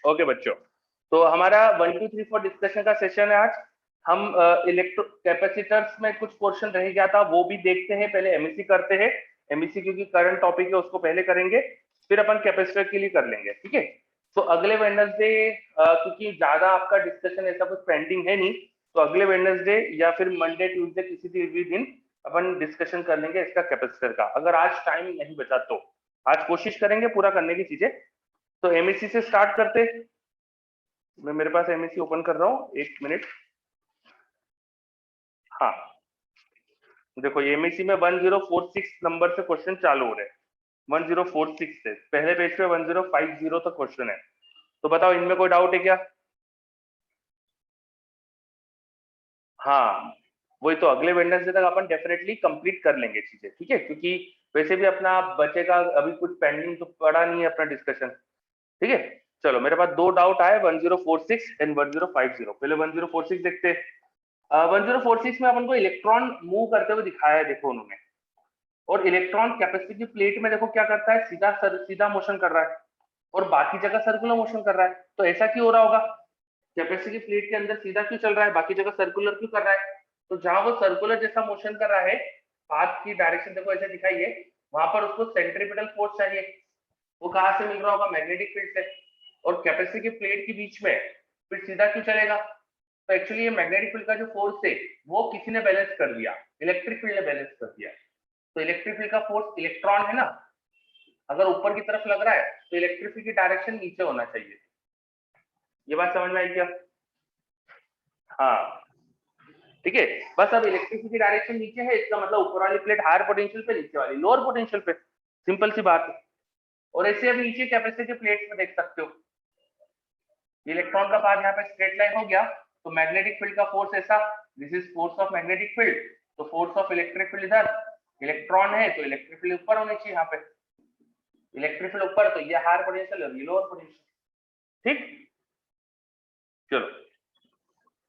Okay बच्चों, तो हमारा 1 2 3 4 डिस्कशन का सेशन है आज। हम इलेक्ट्रो कैपेसिटर्स में कुछ पोर्शन रह गया था वो भी देखते हैं। पहले एमईसी करते हैं। एमईसी क्योंकि करंट टॉपिक है उसको पहले करेंगे, फिर अपन कैपेसिटर के लिए कर लेंगे, ठीक है। तो अगले वेडनेसडे क्योंकि ज्यादा आपका डिस्कशन ऐसा कुछ पेंडिंग है नहीं, तो अगले वेडनेसडे या फिर मंडे ट्यूसडे किसी भी दिन अपन डिस्कशन कर लेंगे इसका कैपेसिटर का, अगर आज टाइम नहीं बचा तो। आज कोशिश करेंगे पूरा करने की चीजें। तो एमएससी से स्टार्ट करते। मैं मेरे पास एमएससी ओपन कर रहा हूँ, एक मिनट। हाँ, देखो एमएससी में 1046 नंबर से क्वेश्चन चालू हो रहे हैं। 1046 से पहले पेज पे 1050 तक क्वेश्चन है। तो बताओ इनमें कोई डाउट है क्या? हाँ, वही तो अगले वेडनेसडे तक अपन डेफिनेटली कंप्लीट कर लेंगे चीजें, ठीक है। क्योंकि वैसे भी अपना बचेगा अभी कुछ पेंडिंग तो पड़ा नहीं है अपना डिस्कशन, ठीक है। चलो मेरे पास दो डाउट आए, 1046 एंड 1050। पहले 1046 देखते हैं। 1046 में अपन को इलेक्ट्रॉन मूव करते हुए दिखाया है, देखो उन्होंने। और इलेक्ट्रॉन कैपेसिटी प्लेट में देखो क्या करता है, सीधा मोशन कर रहा है और बाकी जगह सर्कुलर मोशन कर रहा है। तो ऐसा क्यों हो रहा होगा? कैपेसिटी प्लेट के अंदर सीधा क्यों चल रहा है, बाकी जगह सर्कुलर क्यों कर रहा है? तो जहां वो सर्कुलर जैसा मोशन कर रहा है, पाथ की डायरेक्शन देखो ऐसे दिखाई है, वहां पर उसको सेंट्रीपिटल फोर्स चाहिए। वो कहां से मिल रहा होगा? मैग्नेटिक फील्ड से। और कैपेसिटी प्लेट के बीच में फिर सीधा क्यों चलेगा? तो एक्चुअली ये मैग्नेटिक फील्ड का जो फोर्स है वो किसी ने बैलेंस कर दिया, इलेक्ट्रिक फील्ड ने बैलेंस कर दिया। तो इलेक्ट्रिक फील्ड का फोर्स इलेक्ट्रॉन है ना, अगर ऊपर की तरफ लग रहा है तो इलेक्ट्रिक फील्ड की डायरेक्शन नीचे होना चाहिए। ये बात समझ में आई क्या? हाँ, ठीक है। बस अब इलेक्ट्रिक फील्ड की डायरेक्शन नीचे है, इसका मतलब ऊपर वाली प्लेट हायर पोटेंशियल पे, नीचे वाली लोअर पोटेंशियल पे। सिंपल सी बात है। और ऐसे अब नीचे कैपेसिटी प्लेट में देख सकते हो, इलेक्ट्रॉन का पाथ यहाँ पे स्ट्रेट लाइन हो गया, तो मैग्नेटिक फील्ड का फोर्स ऐसा, this is force of magnetic field. तो फोर्स ऑफ इलेक्ट्रिक फील्ड इधर, इलेक्ट्रॉन है तो इलेक्ट्रिक फील्ड ऊपर होनी चाहिए यहाँ पे। इलेक्ट्रिक फील्ड ऊपर तो ये हायर पोटेंशियल और ये लोअर पोटेंशियल, ठीक। चलो,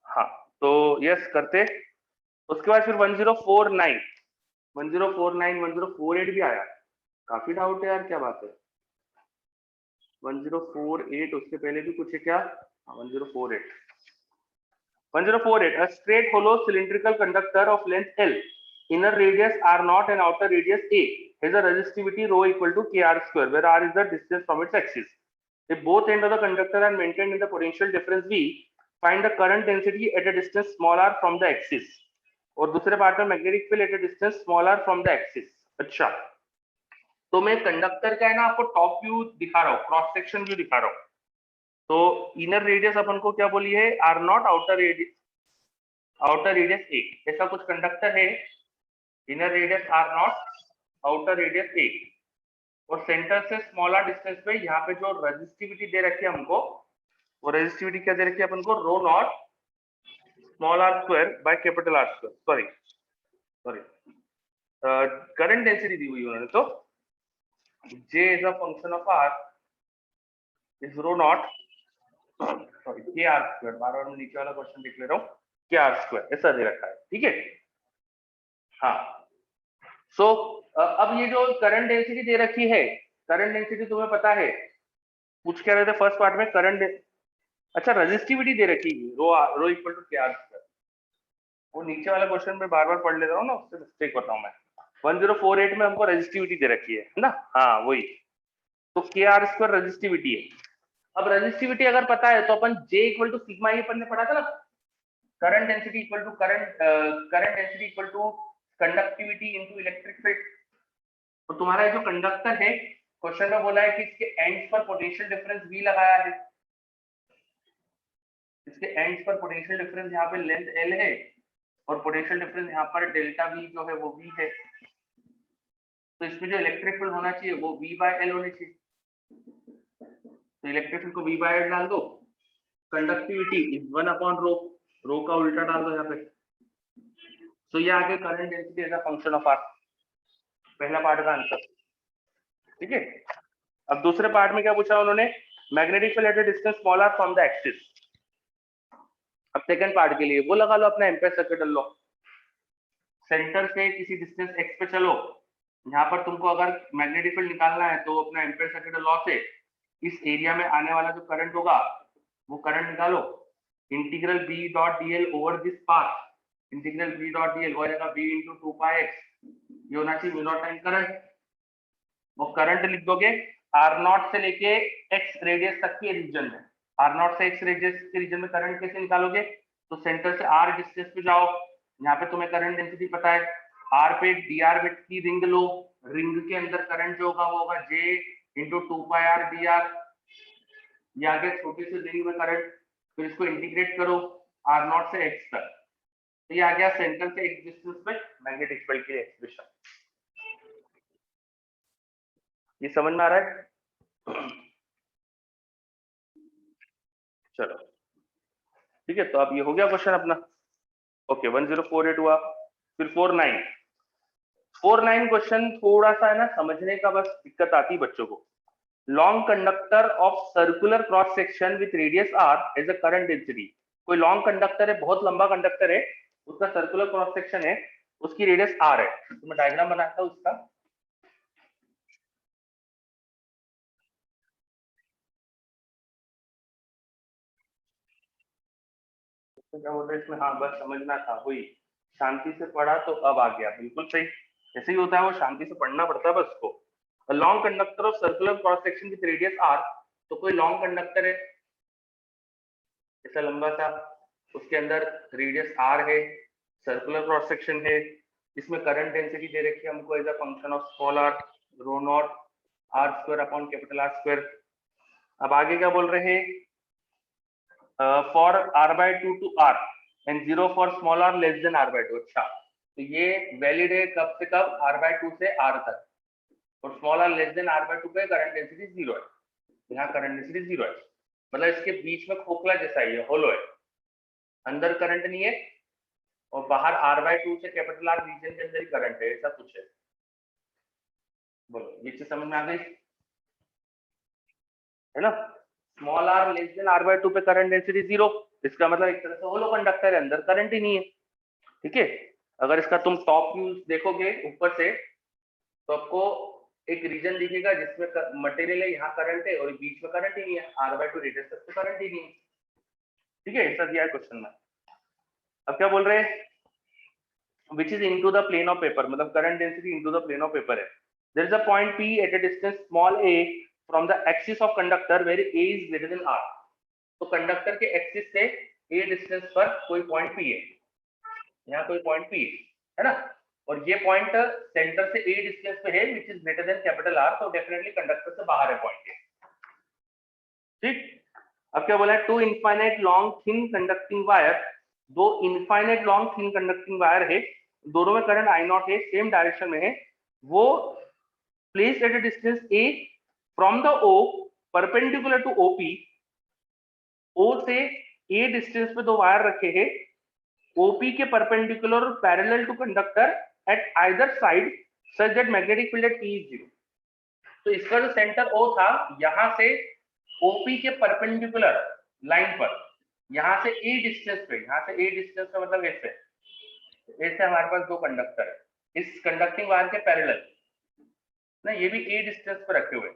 हाँ, तो यस करते। उसके बाद फिर 1049 1049 1048 भी आया। काफी डाउट है यार, क्या बात है। 1048 उससे पहले भी कुछ है क्या? 1048 1048 a straight hollow cylindrical conductor of length L, inner radius R naught and outer radius A, has a resistivity rho equal to kr square, where R is the distance from its axis. If both ends of the conductor are maintained in the potential difference V, find the current density at a distance small r from the axis. और दूसरे part में magnetic field at a distance small r from the axis. अच्छा, तो मैं conductor का है ना आपको टॉप व्यू दिखा रहा हूँ, क्रॉस सेक्शन व्यू दिखा रहा हूँ। तो इनर रेडियस अपन को क्या बोली है? R naught, outer radius a. ऐसा कुछ कंडक्टर है, inner radius R naught, outer radius a. और सेंटर से स्मॉलर डिस्टेंस पे यहाँ पे जो रेजिस्टिविटी दे रखी है हमको, वो रेजिस्टिविटी क्या दे रखी है अपन को? Rho naught small r square by capital R square. Sorry sorry, current density दी हुई उन्होंने, तो J is a function of R is rho naught, sorry के आर स्क्वायर, बार बार मैं नीचे वाला क्वेश्चन देख ले रहा हूँ, के आर स्क्वायर ऐसा दे रखा है, ठीक है। हाँ, सो अब ये जो करंट डेंसिटी दे रखी है, करंट डेंसिटी तुम्हें पता है, पूछ क्या रहे थे फर्स्ट पार्ट में? करंट, अच्छा रेजिस्टिविटी दे रखी है रो इक्वल टू के आर स्क्वायर। वो नीचे वाला क्वेश्चन में बार बार पढ़ ले रहा हूँ ना, उससे मिस्टेक बताऊं मैं। 1048 में हमको रेजिस्टिविटी दे रखी है ना, हाँ वही। तो के आर स्क्वायर रेजिस्टिविटी है। अब रेजिस्टिविटी अगर पता है तो अपन J इक्वल टू सिग्मा ये अपन ने पढ़ा था ना, current density equal to current density equal to conductivity into electric field. तो तुम्हारा जो कंडक्टर है, क्वेश्चन में बोला है कि इसके एंड्स पर पोटेंशियल डिफरेंस V लगाया है, इसके एंड्स पर पोटेंशियल डिफरेंस यहाँ पे लेंथ L है और पोटेंशियल डिफरेंस यहाँ पर डेल्टा V जो है वो V है। तो इसमें जो इलेक्ट्रिक फील्ड होना चाहिए वो V बाय L होनी चाहिए। तो इलेक्ट्रिक फील्ड को V बाय L डाल दो, कंडक्टिविटी इज 1/रो, रो का उल्टा डाल दो यहाँ पे। तो ये आगे current density as a function of R, पहला पार्ट का आंसर, ठीक है। अब दूसरे पार्ट में क्या पूछा उन्होंने? Magnetic field at a distance small R from the axis. अब सेकंड पार्ट के लिए वो लगा लो अपना एम्पेयर सर्किटल लॉ। सेंटर से किसी डिस्टेंस x पे चलो, यहाँ पर तुमको अगर मैग्नेटिक फील्ड निकालना है तो अपना एम्पेयर सर्किटल लॉ से इस एरिया में आने वाला जो करंट होगा वो करंट निकालो, integral B dot dl over this path, integral B dot dl हो जाएगा बी इंटू 2 पाई एक्स, ये होना चाहिए म्यू नॉट टाइम करंट। वो करंट लिख दोगे आर नॉट से लेके एक्स रेडियस तक के रीजन में, आर नॉट से एक्स रेडियस के रीजन में करंट कैसे निकालोगे, तो सेंटर से आर डिस्टेंस पे जाओ, यहाँ पे तुम्हें करंट डेंसिटी पता है, आर पे डी आर विथ की रिंग लो, रिंग के अंदर करंट जो होगा वो होगा जे इंटू 2 पाई आर डी आर, ये आ गया छोटी सी रिंग में करंट, फिर इसको इंटीग्रेट करो आर नॉट से एक्स तक, तो ये आ गया सेंटर से एक्स डिस्टेंस पे मैग्नेटिक फील्ड की एक्सप्रेशन। ये समझ में आ रहा है? चलो ठीक है, तो अब ये हो गया क्वेश्चन अपना। ओके 1048 हुआ। फिर 49 क्वेश्चन थोड़ा सा है ना समझने का बस दिक्कत आती है बच्चों को। Long conductor of circular cross section with radius R as a current density, कोई लॉन्ग कंडक्टर है, बहुत लंबा कंडक्टर है, उसका सर्कुलर क्रॉस सेक्शन है, उसकी रेडियस आर है, तो मैं डायग्राम बनाता हूँ उसका। तो क्या बोलते हैं इसमें, हाँ बस समझना था, वही शांति से पढ़ा तो अब आ गया, बिल्कुल सही, ऐसे ही होता है, वो शांति से पढ़ना पड़ता है बस उसको। Long conductor of circular cross section with radius R, तो कोई लॉन्ग कंडक्टर है ऐसा लंबा सा, उसके अंदर रेडियस आर है, सर्कुलर क्रॉस सेक्शन है, इसमें करंट डेंसिटी दे रखी है हमको as a function of small r rho naught R square upon capital R square. अब आगे क्या बोल रहे हैं, for r/2 to r and 0 for small r less than r/2। अच्छा, तो ये वैलिड है कब से कब, r/2 से r तक, और small r less than r/2 पे करंट डेंसिटी 0 है, यहाँ करंट डेंसिटी 0 है, मतलब इसके बीच में खोखला जैसा ही है, होलो है, अंदर करंट नहीं है और बाहर r/2 से कैपिटल R रीजन के अंदर ही करंट है, ऐसा कुछ है। बोलो ये चीज समझ में आ गई है ना? Small r less than r/2 पे करंट डेंसिटी 0, इसका मतलब एक तरह से होलो कंडक्टर है, अंदर करंट ही नहीं है, ठीक है। अगर इसका तुम टॉप व्यू देखोगे ऊपर से तो आपको एक रीजन दिखेगा जिसमें मटेरियल है, यहाँ करंट है और बीच में करंट ही नहीं है, r/2 रेडियस तक तो करंट ही नहीं है, ठीक है, ऐसा दिया है क्वेश्चन में। अब क्या बोल रहे हैं, which is into the plane of paper, मतलब current density into the plane of paper है। There is a point P at a distance small a from the axis of conductor where a is greater than r, तो conductor के axis से a distance पर कोई point P है, यहाँ कोई point P है ना, और ये पॉइंट सेंटर से a डिस्टेंस पे है which is greater than capital R, तो डेफिनेटली कंडक्टर से बाहर है पॉइंट है, ठीक। अब क्या बोला है, two infinite long thin conducting wire, दो infinite long thin conducting wire है, दोनों में करंट आई नॉट है, सेम डायरेक्शन में है, वो place at a distance a from the o perpendicular to OP, O से a डिस्टेंस पे दो वायर रखे हैं, OP के perpendicular parallel to conductor at either side such that magnetic field at P is 0। तो इसका जो सेंटर O था, यहां से OP के परपेंडिकुलर लाइन पर, यहाँ से a डिस्टेंस पे, यहाँ से a डिस्टेंस पे मतलब ऐसे हमारे पास दो कंडक्टर है, इस कंडक्टिंग वायर के पैरेलल ना, ये भी a डिस्टेंस पे रखे हुए,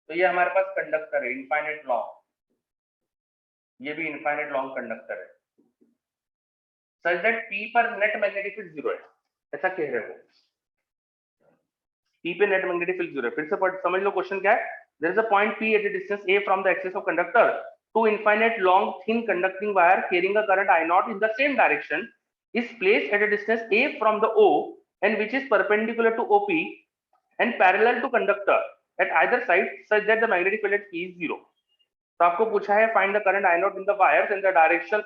तो ये हमारे पास कंडक्टर है इनफाइनाइट लॉन्ग, ये भी इनफाइनाइट लॉन्ग कंडक्टर है, सच दैट P पर नेट मैग्नेटिक फील्ड 0 है, ऐसा कह रहे हो, P पे नेट मैग्नेटिक फील्ड 0 है। फिर से समझ लो क्वेश्चन क्या है, there is a point P at a distance a from the axis of conductor, two infinite long thin conducting wire carrying a current I naught in the same direction is placed at a distance a from the O and which is perpendicular to OP and parallel to conductor at either side such that the magnetic field at P is 0। तो आपको पूछा है find the current I naught in the wires and the direction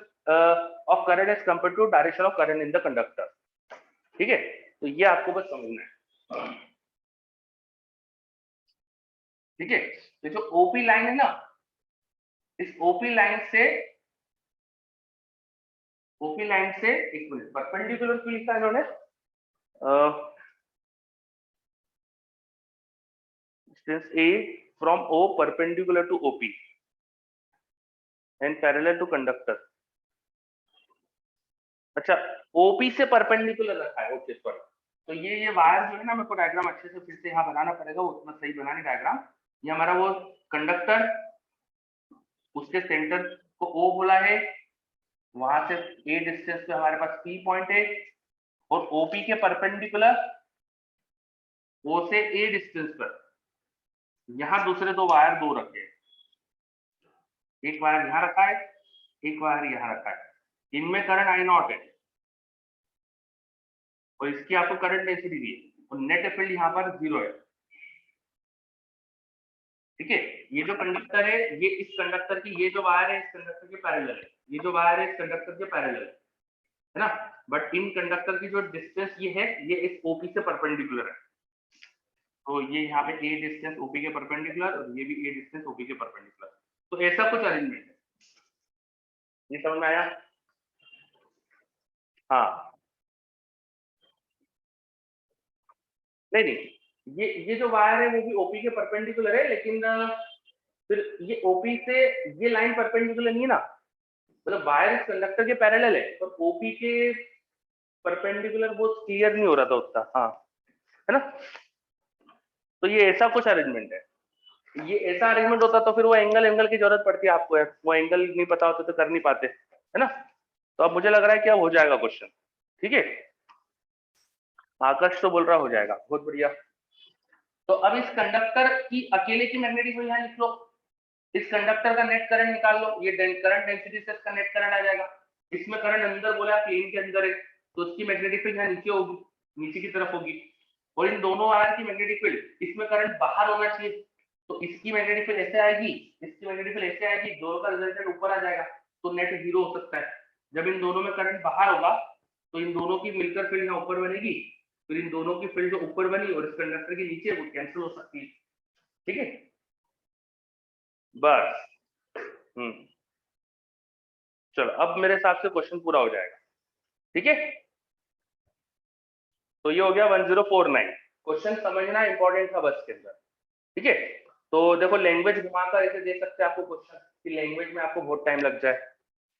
of current as compared to direction of current in the conductor, ठीक है, तो ये आपको बस समझना है, ठीक है। तो जो OP लाइन है ना, इस OP लाइन से एक मिनट, परपेंडिकुलर क्यों लिखा है इन्होंने, distance A from O perpendicular to OP and parallel to conductor। अच्छा, OP से परपेंडिकुलर रखा है, ओके सॉरी, तो ये वायर जो है ना, मेरे को डायग्राम अच्छे से फिर से यहाँ बनाना पड़ेगा, वो उतना सही बनाने डायग्राम, ये हमारा वो कंडक्टर उसके सेंटर को ओ बोला है, वहां से ए डिस्टेंस पे हमारे पास पी पॉइंट है, और ओपी के परपेंडिकुलर ओ से ए डिस्टेंस पर यहां दूसरे दो वायर दो रखे, एक वायर यहां रखा है, एक वायर यहां रखा है, इनमें करंट आई नॉट है और इसकी आपको करंट डेंसिटी दी है और नेट फील्ड यहाँ पर 0 है। ठीक है, ये जो कंडक्टर है ये इस कंडक्टर की, ये जो वायर है इस कंडक्टर के पैरेलल है, ये जो वायर है इस कंडक्टर के पैरेलल है ना, बट इन कंडक्टर की जो डिस्टेंस ये है ये इस ओपी से परपेंडिकुलर है, तो ये यहाँ पे ए डिस्टेंस ओपी के परपेंडिकुलर और ये भी ए डिस्टेंस ओपी के परपेंडिकुलर, तो ऐसा कुछ अरेंजमेंट है। ये समझ में आया? हाँ नहीं नहीं, ये जो वायर है वो भी ओपी के परपेंडिकुलर है, लेकिन फिर ये ओपी से ये लाइन परपेंडिकुलर नहीं है ना, मतलब वायर इस कंडक्टर के पैरेलल है, तो ओपी के परपेंडिकुलर वो क्लियर नहीं हो रहा था उतना, हाँ है ना, तो ये ऐसा कुछ अरेंजमेंट है। ये ऐसा अरेंजमेंट होता तो फिर वो एंगल एंगल की जरूरत पड़ती है आपको यार, वो एंगल नहीं पता होता तो कर नहीं पाते, है ना। तो अब मुझे लग रहा है कि अब हो जाएगा क्वेश्चन, ठीक है, आकाश तो बोल रहा हो जाएगा, बहुत बढ़िया। तो अब इस कंडक्टर की अकेले की मैग्नेटिक फील्ड यहाँ लिख लो, इस कंडक्टर का नेट करंट निकाल लो, ये करंट डेंसिटी से इसका नेट करंट आ जाएगा, इसमें करंट अंदर बोला है प्लेन के अंदर है, तो उसकी मैग्नेटिक फील्ड यहाँ नीचे होगी, नीचे की तरफ होगी, और इन दोनों वायर की मैग्नेटिक फील्ड, इसमें करंट बाहर होना चाहिए, तो इसकी मैग्नेटिक फील्ड ऐसे आएगी, इसकी मैग्नेटिक फील्ड ऐसे आएगी, दोनों का रिजल्टेंट ऊपर आ जाएगा, तो नेट 0 हो सकता है। जब इन दोनों में करंट बाहर होगा तो इन दोनों की मिलकर फील्ड यहाँ ऊपर बनेगी, फिर इन दोनों की फील्ड जो ऊपर बनी और इस कंडक्टर के नीचे वो कैंसिल हो सकती है, ठीक है बस। चलो अब मेरे हिसाब से क्वेश्चन पूरा हो जाएगा, ठीक है। तो ये हो गया 1049, क्वेश्चन समझना इंपॉर्टेंट था बस के अंदर, ठीक है। तो देखो लैंग्वेज घुमाकर ऐसे दे सकते हैं आपको क्वेश्चन कि लैंग्वेज में आपको बहुत टाइम लग जाए,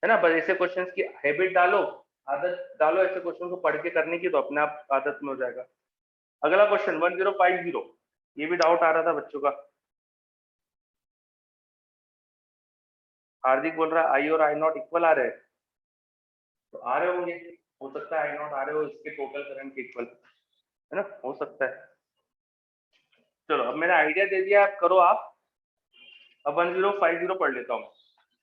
है ना, बस ऐसे क्वेश्चन की हैबिट डालो, आदत डालो ऐसे क्वेश्चन को पढ़ के करने की, तो अपने आप आदत में हो जाएगा। अगला क्वेश्चन 1050, ये भी डाउट आ रहा था बच्चों का। हार्दिक बोल रहा है आई और आई नॉट इक्वल आ रहे हैं, तो आ रहे होंगे, हो सकता है आई नॉट आ रहे हो इसके टोटल करंट के इक्वल, है ना, हो सकता है। चलो अब मैंने आइडिया दे दिया, आप करो आप। अब 1050 पढ़ लेता हूँ।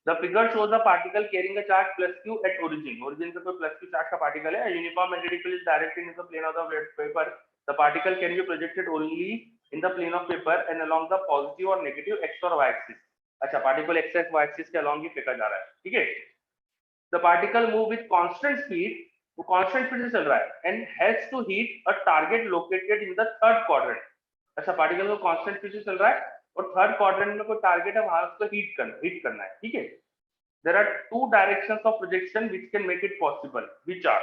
The figure shows a particle carrying a charge plus q at origin. Origin पे कोई plus q charge का particle है. A uniform magnetic field is directed in the plane of the paper. The particle can be projected only in the plane of paper and along the positive or negative x और y axis. अच्छा, particle x y axis के along ही फेंका जा रहा है, ठीक है। The particle move with constant speed, वो constant speed से चल रहा है and has to hit a target located in the third quadrant. अच्छा, particle को constant speed से चल रहा है और थर्ड क्वाड्रेंट में कोई टारगेट है, वहां उसको हिट करना है, ठीक है। There are two directions of projection which can make it possible, which are,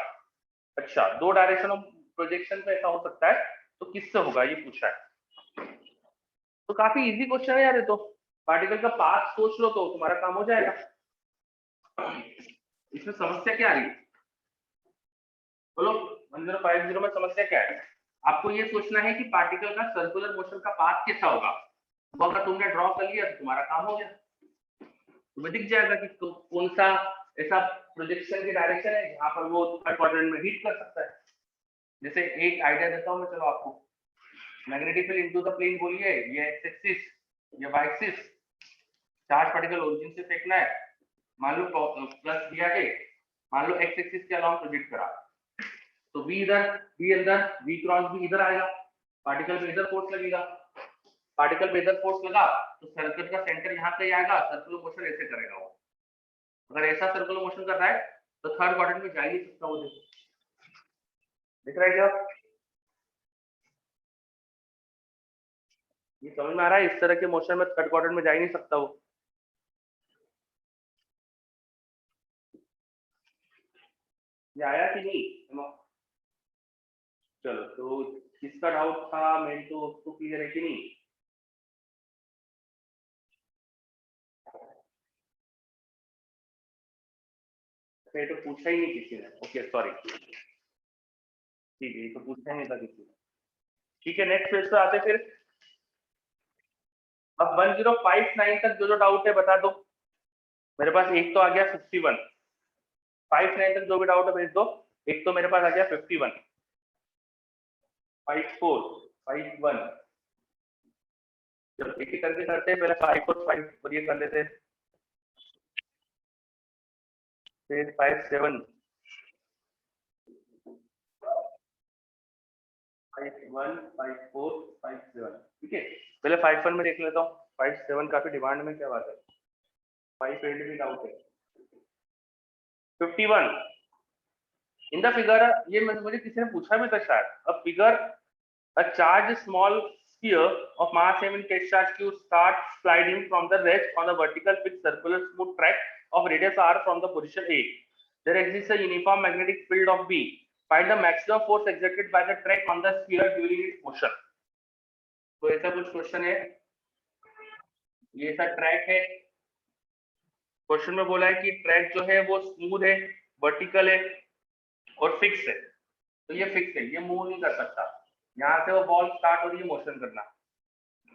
अच्छा दो डायरेक्शन ऑफ प्रोजेक्शन पे ऐसा हो सकता है, तो किससे होगा ये पूछा है। तो काफी इजी क्वेश्चन है यार ये तो, पार्टिकल का पाथ सोच लो तो तुम्हारा काम हो जाएगा। इसमें समस्या क्या आ रही है बोलो, 1050 में समस्या क्या है। आपको ये सोचना है कि पार्टिकल का सर्कुलर मोशन का पाथ कैसा होगा, तो अगर तुमने ड्रॉ कर लिया तो तुम्हारा काम हो गया, तुम्हें दिख जाएगा कि कौन सा ऐसा प्रोजेक्शन की डायरेक्शन है जहां पर वो थर्ड क्वाड्रेंट में हिट कर सकता है। जैसे एक आइडिया देता हूं मैं, चलो आपको, magnetic field into the plane बोलिए, ये एक्स एक्सिस, ये Y axis, charge particle origin से फेंकना है, मान लो प्लस दिया है, मान लो एक्स एक्सिस के अलाउंग प्रोजेक्ट करा, तो v इधर, v अंदर, v क्रॉस v इधर आएगा, पार्टिकल पे इधर फोर्स लगेगा, पार्टिकल पे इधर फोर्स लगा तो सर्कल का सेंटर यहाँ पे आएगा, सर्कुलर मोशन ऐसे करेगा वो, अगर ऐसा सर्कुलर मोशन कर रहा है तो थर्ड क्वाड्रेंट में जा ही नहीं सकता वो, दिख रहा है क्या, ये समझ में आ रहा है, इस तरह के मोशन में थर्ड क्वाड्रेंट में जा ही नहीं सकता वो। ये आया कि नहीं, चलो तो किसका डाउट था, मेन तो उसको क्लियर है कि नहीं। ये तो पूछा ही नहीं किसी ने, ओके सॉरी, ठीक है, ये तो पूछा ही नहीं था किसी ने, ठीक है। नेक्स्ट पेज पे आते फिर। अब 1059 तक जो जो डाउट है बता दो। मेरे पास एक तो आ गया 51, 59 तक जो भी डाउट है भेज दो। एक तो मेरे पास आ गया 51, 54, 51। चलो एक एक करके करते हैं, पहले 54 5 ये कर लेते हैं, फिर 57, 51, 54, 57। ठीक है, पहले 51 में देख लेता हूँ। 57 काफी डिमांड में, क्या बात है। 58 भी डाउट है। 51 इन द फिगर, ये मुझे किसी ने पूछा भी था शायद। अब figure a charged small sphere of mass m in case charge q starts sliding from the rest on the vertical fixed circular smooth track of radius r from the position a. There exists a uniform magnetic field of b. Find the maximum force exerted by the track on the sphere during its motion. तो ऐसा कुछ question है, ये ऐसा track है। Question में बोला है कि ट्रैक जो है वो स्मूथ है, वर्टिकल है और फिक्स है। तो ये फिक्स है, ये मूव नहीं कर सकता। यहाँ से वो बॉल स्टार्ट हो रही है मोशन करना,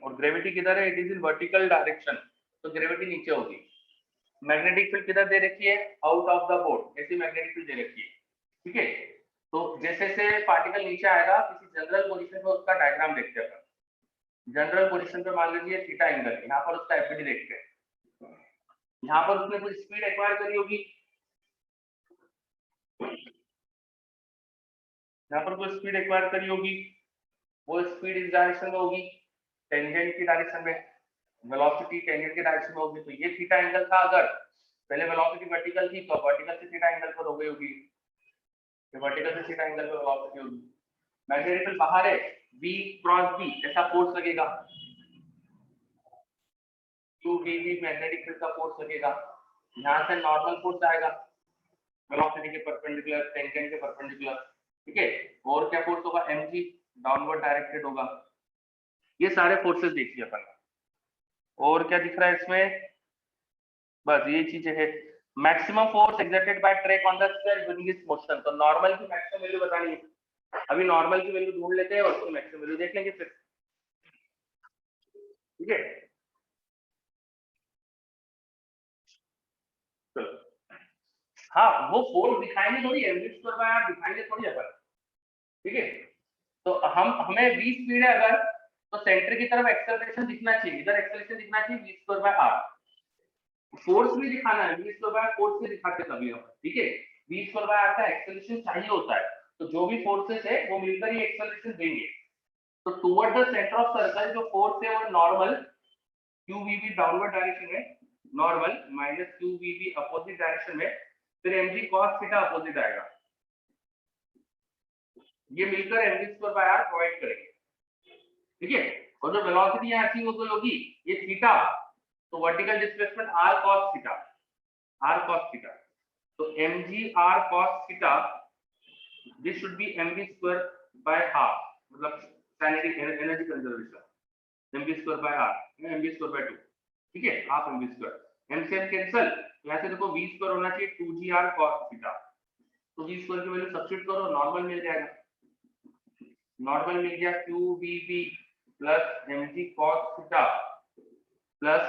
और ग्रेविटी किधर है, it is in vertical direction, तो ग्रेविटी नीचे होगी। मैग्नेटिक फील्ड किधर दे रखी है, आउट ऑफ द बोर्ड, ऐसी मैग्नेटिक फील्ड दे रखी है। ठीक है, तो जैसे से पार्टिकल नीचे आएगा किसी जनरल पोजीशन पे, उसका डायग्राम देखते हैं। जनरल पोजीशन पे मान लीजिए थीटा एंगल, यहाँ पर उसका एफडी देखते हैं। यहाँ पर उसने कोई स्पीड एक्वायर करी होगी, यहाँ पर कोई स्पीड एक्वायर करी होगी, वो स्पीड इस डायरेक्शन में होगी, टेंजेंट की डायरेक्शन में। वेलोसिटी टेंजेंट की डायरेक्शन में होगी, तो ये थीटा एंगल था। अगर पहले वेलोसिटी वर्टिकल थी तो वर्टिकल से थीटा एंगल पर हो गई होगी, ये वर्टिकल से थीटा एंगल पर वेलोसिटी होगी। मैग्नेटिक फील्ड बाहर है, v क्रॉस b ऐसा फोर्स लगेगा, q v v magnetic field का फोर्स लगेगा। यहाँ से नॉर्मल फोर्स आएगा वेलोसिटी के परपेंडिकुलर, टेंजेंट के परपेंडिकुलर। ठीक है, और क्या फोर्स होगा, mg डाउनवर्ड डायरेक्टेड होगा। ये सारे फोर्सेस देखिए अपन। और क्या दिख रहा है इसमें, बस ये चीजें है। Maximum force exerted by track on the sphere during its motion, तो नॉर्मल की मैक्सिमम वैल्यू बतानी है। अभी नॉर्मल की वैल्यू ढूंढ लेते हैं और उसकी मैक्सिमम वैल्यू देख लेंगे फिर। ठीक है, चलो। हाँ, वो फोर्स दिखाएंगे थोड़ी, mv स्क्वायर बाय r दिखाएंगे थोड़ी अपन। ठीक है, तो हमें v स्पीड है अगर, तो सेंटर की तरफ एक्सेलरेशन दिखना चाहिए, इधर एक्सेलरेशन दिखना चाहिए v square by r। Force भी दिखाना है, v स्क्वायर बाय फोर्स भी दिखाते कभी हम। ठीक है, v स्क्वायर बाय r का एक्सेलरेशन चाहिए होता है, तो जो भी फोर्सेस है वो मिलकर ये एक्सेलरेशन देंगे। तो toward the centre of circle जो फोर्स है वो नॉर्मल qvb डाउनवर्ड डायरेक्शन में, normal minus qvb opposite direction में, फिर mg cos थीटा अपोजिट आएगा। ये मिलकर mv square by r provide करेंगे। ठीक है, और जो वेलोसिटी यहाँ अचीव होगी ये थीटा, तो vertical displacement r cos theta, r cos theta, तो mg r cos theta, this should be mv square by half, मतलब kinetic energy conservation, mv square by r, mv square by 2। ठीक है, half mv square, m से m cancel, तो यहाँ से देखो v square होना चाहिए 2gr cos थीटा, तो v स्क्वायर की वैल्यू सब्स्टिट्यूट करो, नॉर्मल मिल जाएगा। नॉर्मल मिल गया qvb plus mg cos theta plus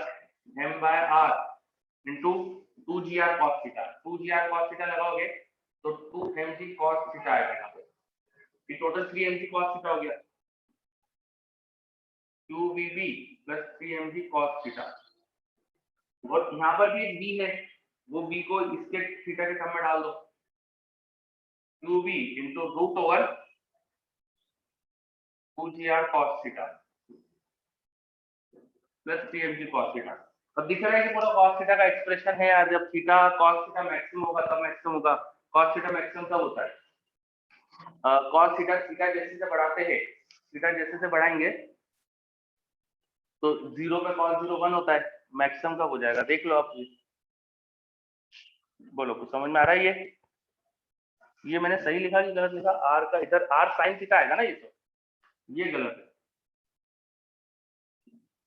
m by r into 2gr cos theta, 2gr cos theta लगाओगे तो 2mg cos थीटा आएगा यहाँ पे, ये टोटल 3mg cos थीटा हो गया, qvb plus 3mg cos theta. और यहाँ पर भी एक b है, वो b को इसके थीटा के टर्म में डाल दो, qb into root over 2gr cos theta plus 3mg cos theta. अब दिख रहा है कि पूरा cos थीटा का एक्सप्रेशन है यार, जब थीटा cos थीटा मैक्सिमम होगा तब मैक्सिमम होगा। cos थीटा मैक्सिमम कब होता है, cos थीटा, थीटा जैसे से बढ़ाते हैं, थीटा जैसे से बढ़ाएंगे तो 0 पे cos 0 1 होता है, मैक्सिमम कब हो जाएगा देख लो आप। बोलो कुछ समझ में आ रहा है ये मैंने सही लिखा कि गलत लिखा, r का इधर r sin थीटा आएगा ना, ये तो ये गलत है,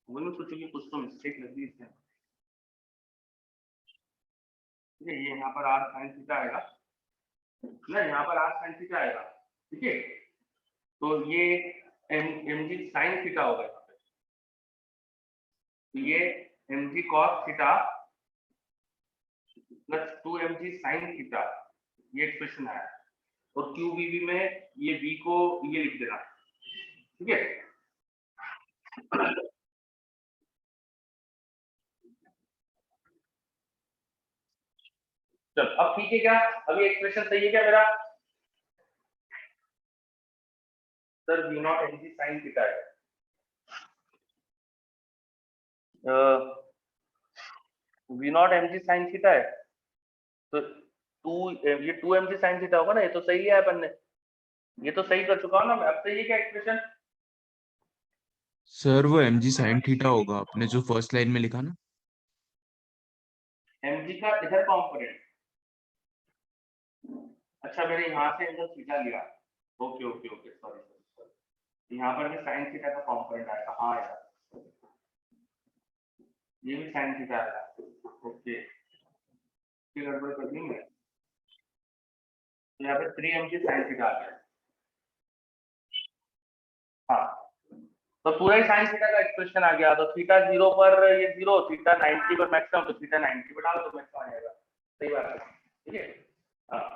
वो मैं सोचूंगी कुछ तो मिस्टेक लग गई इसमें। ये यहाँ पर r sin थीटा आएगा ना, यहाँ पर r sin थीटा आएगा। ठीक है, तो ये mg sin थीटा होगा यहाँ पे, तो ये mg cos theta plus 2mg sin theta, ये एक्सप्रेशन आया, और QVB में ये V को ये लिख देना, ठीक है। चल अब ठीक है क्या, अभी एक्सप्रेशन सही है क्या मेरा? सर V0mg sin थीटा है, V0mg sin थीटा है, तो ये 2mg sin थीटा होगा ना, ये तो सही लिया है अपन ने, ये तो सही कर चुका हूँ ना मैं। अब सही है क्या एक्सप्रेशन? सर वो mg sin थीटा होगा, आपने जो फर्स्ट लाइन में लिखा ना। mg का इधर कॉम्पोनेंट, अच्छा मैंने यहाँ से एंगल थीटा लिया, okay okay okay, sorry sorry, यहाँ पर भी sin थीटा का कॉम्पोनेंट आएगा, हाँ यार ये भी sin थीटा आएगा, ओके, ये गड़बड़ कर दी मैं, तो यहाँ पे 3mg sin थीटा आ गया, हाँ, तो पूरा ही sin थीटा का एक्सप्रेशन आ गया, तो थीटा 0 पर ये 0, थीटा 90 पर मैक्सिमम, तो थीटा 90 पर डाल दो मैक्सिमम आ जाएगा, सही बात है, ठीक है। हाँ,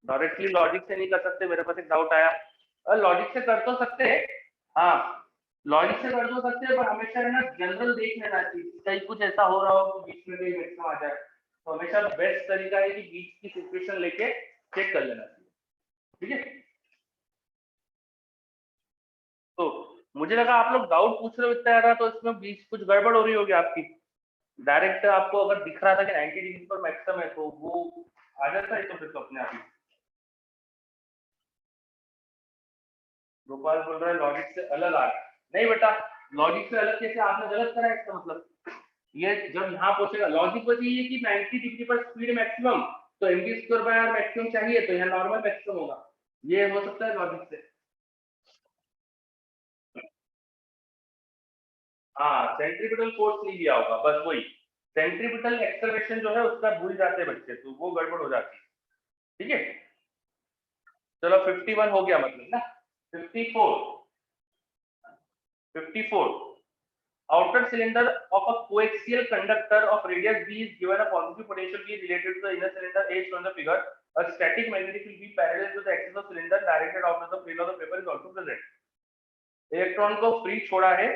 डायरेक्टली लॉजिक से नहीं कर सकते, मेरे पास एक डाउट आया, लॉजिक से कर तो सकते हैं, हाँ लॉजिक से कर तो सकते हैं, पर हमेशा है ना जनरल देख लेना चाहिए, कहीं कुछ ऐसा हो रहा हो कि बीच में कहीं मैक्सिमम आ जाए, तो हमेशा बेस्ट तरीका है कि बीच की सिचुएशन लेके चेक कर लेना चाहिए, ठीक है। तो मुझे लगा आप लोग डाउट पूछ रहे हो इतना ज्यादा, तो इसमें बीच कुछ गड़बड़ हो रही होगी आपकी, डायरेक्ट आपको अगर दिख रहा था कि 90 डिग्री पर मैक्सिमम है तो वो आ जाता है, तो फिर तो अपने आप ही। गोपाल बोल रहा है लॉजिक से अलग आ रहा है, नहीं बेटा, लॉजिक से अलग कैसे, आपने गलत करा है इसका मतलब, ये जब यहाँ पूछेगा लॉजिक बस ये है कि 90 डिग्री पर स्पीड मैक्सिमम, तो mg square by R maximum चाहिए, तो यहाँ नॉर्मल मैक्सिमम होगा, ये हो सकता है लॉजिक से। हाँ सेंट्रीपिटल फोर्स नहीं लिया होगा, बस वही सेंट्रीपिटल एक्सेलरेशन जो है उसका भूल जाते हैं बच्चे, तो वो गड़बड़ हो जाती है, ठीक है। चलो 51 हो गया मतलब ना, 54, 54, outer cylinder of a coaxial conductor of radius b is given a positive potential v related to the inner cylinder a shown in the figure, a static magnetic field b parallel to the axis of cylinder directed out of the plane of the paper is also present, electron को free छोड़ा है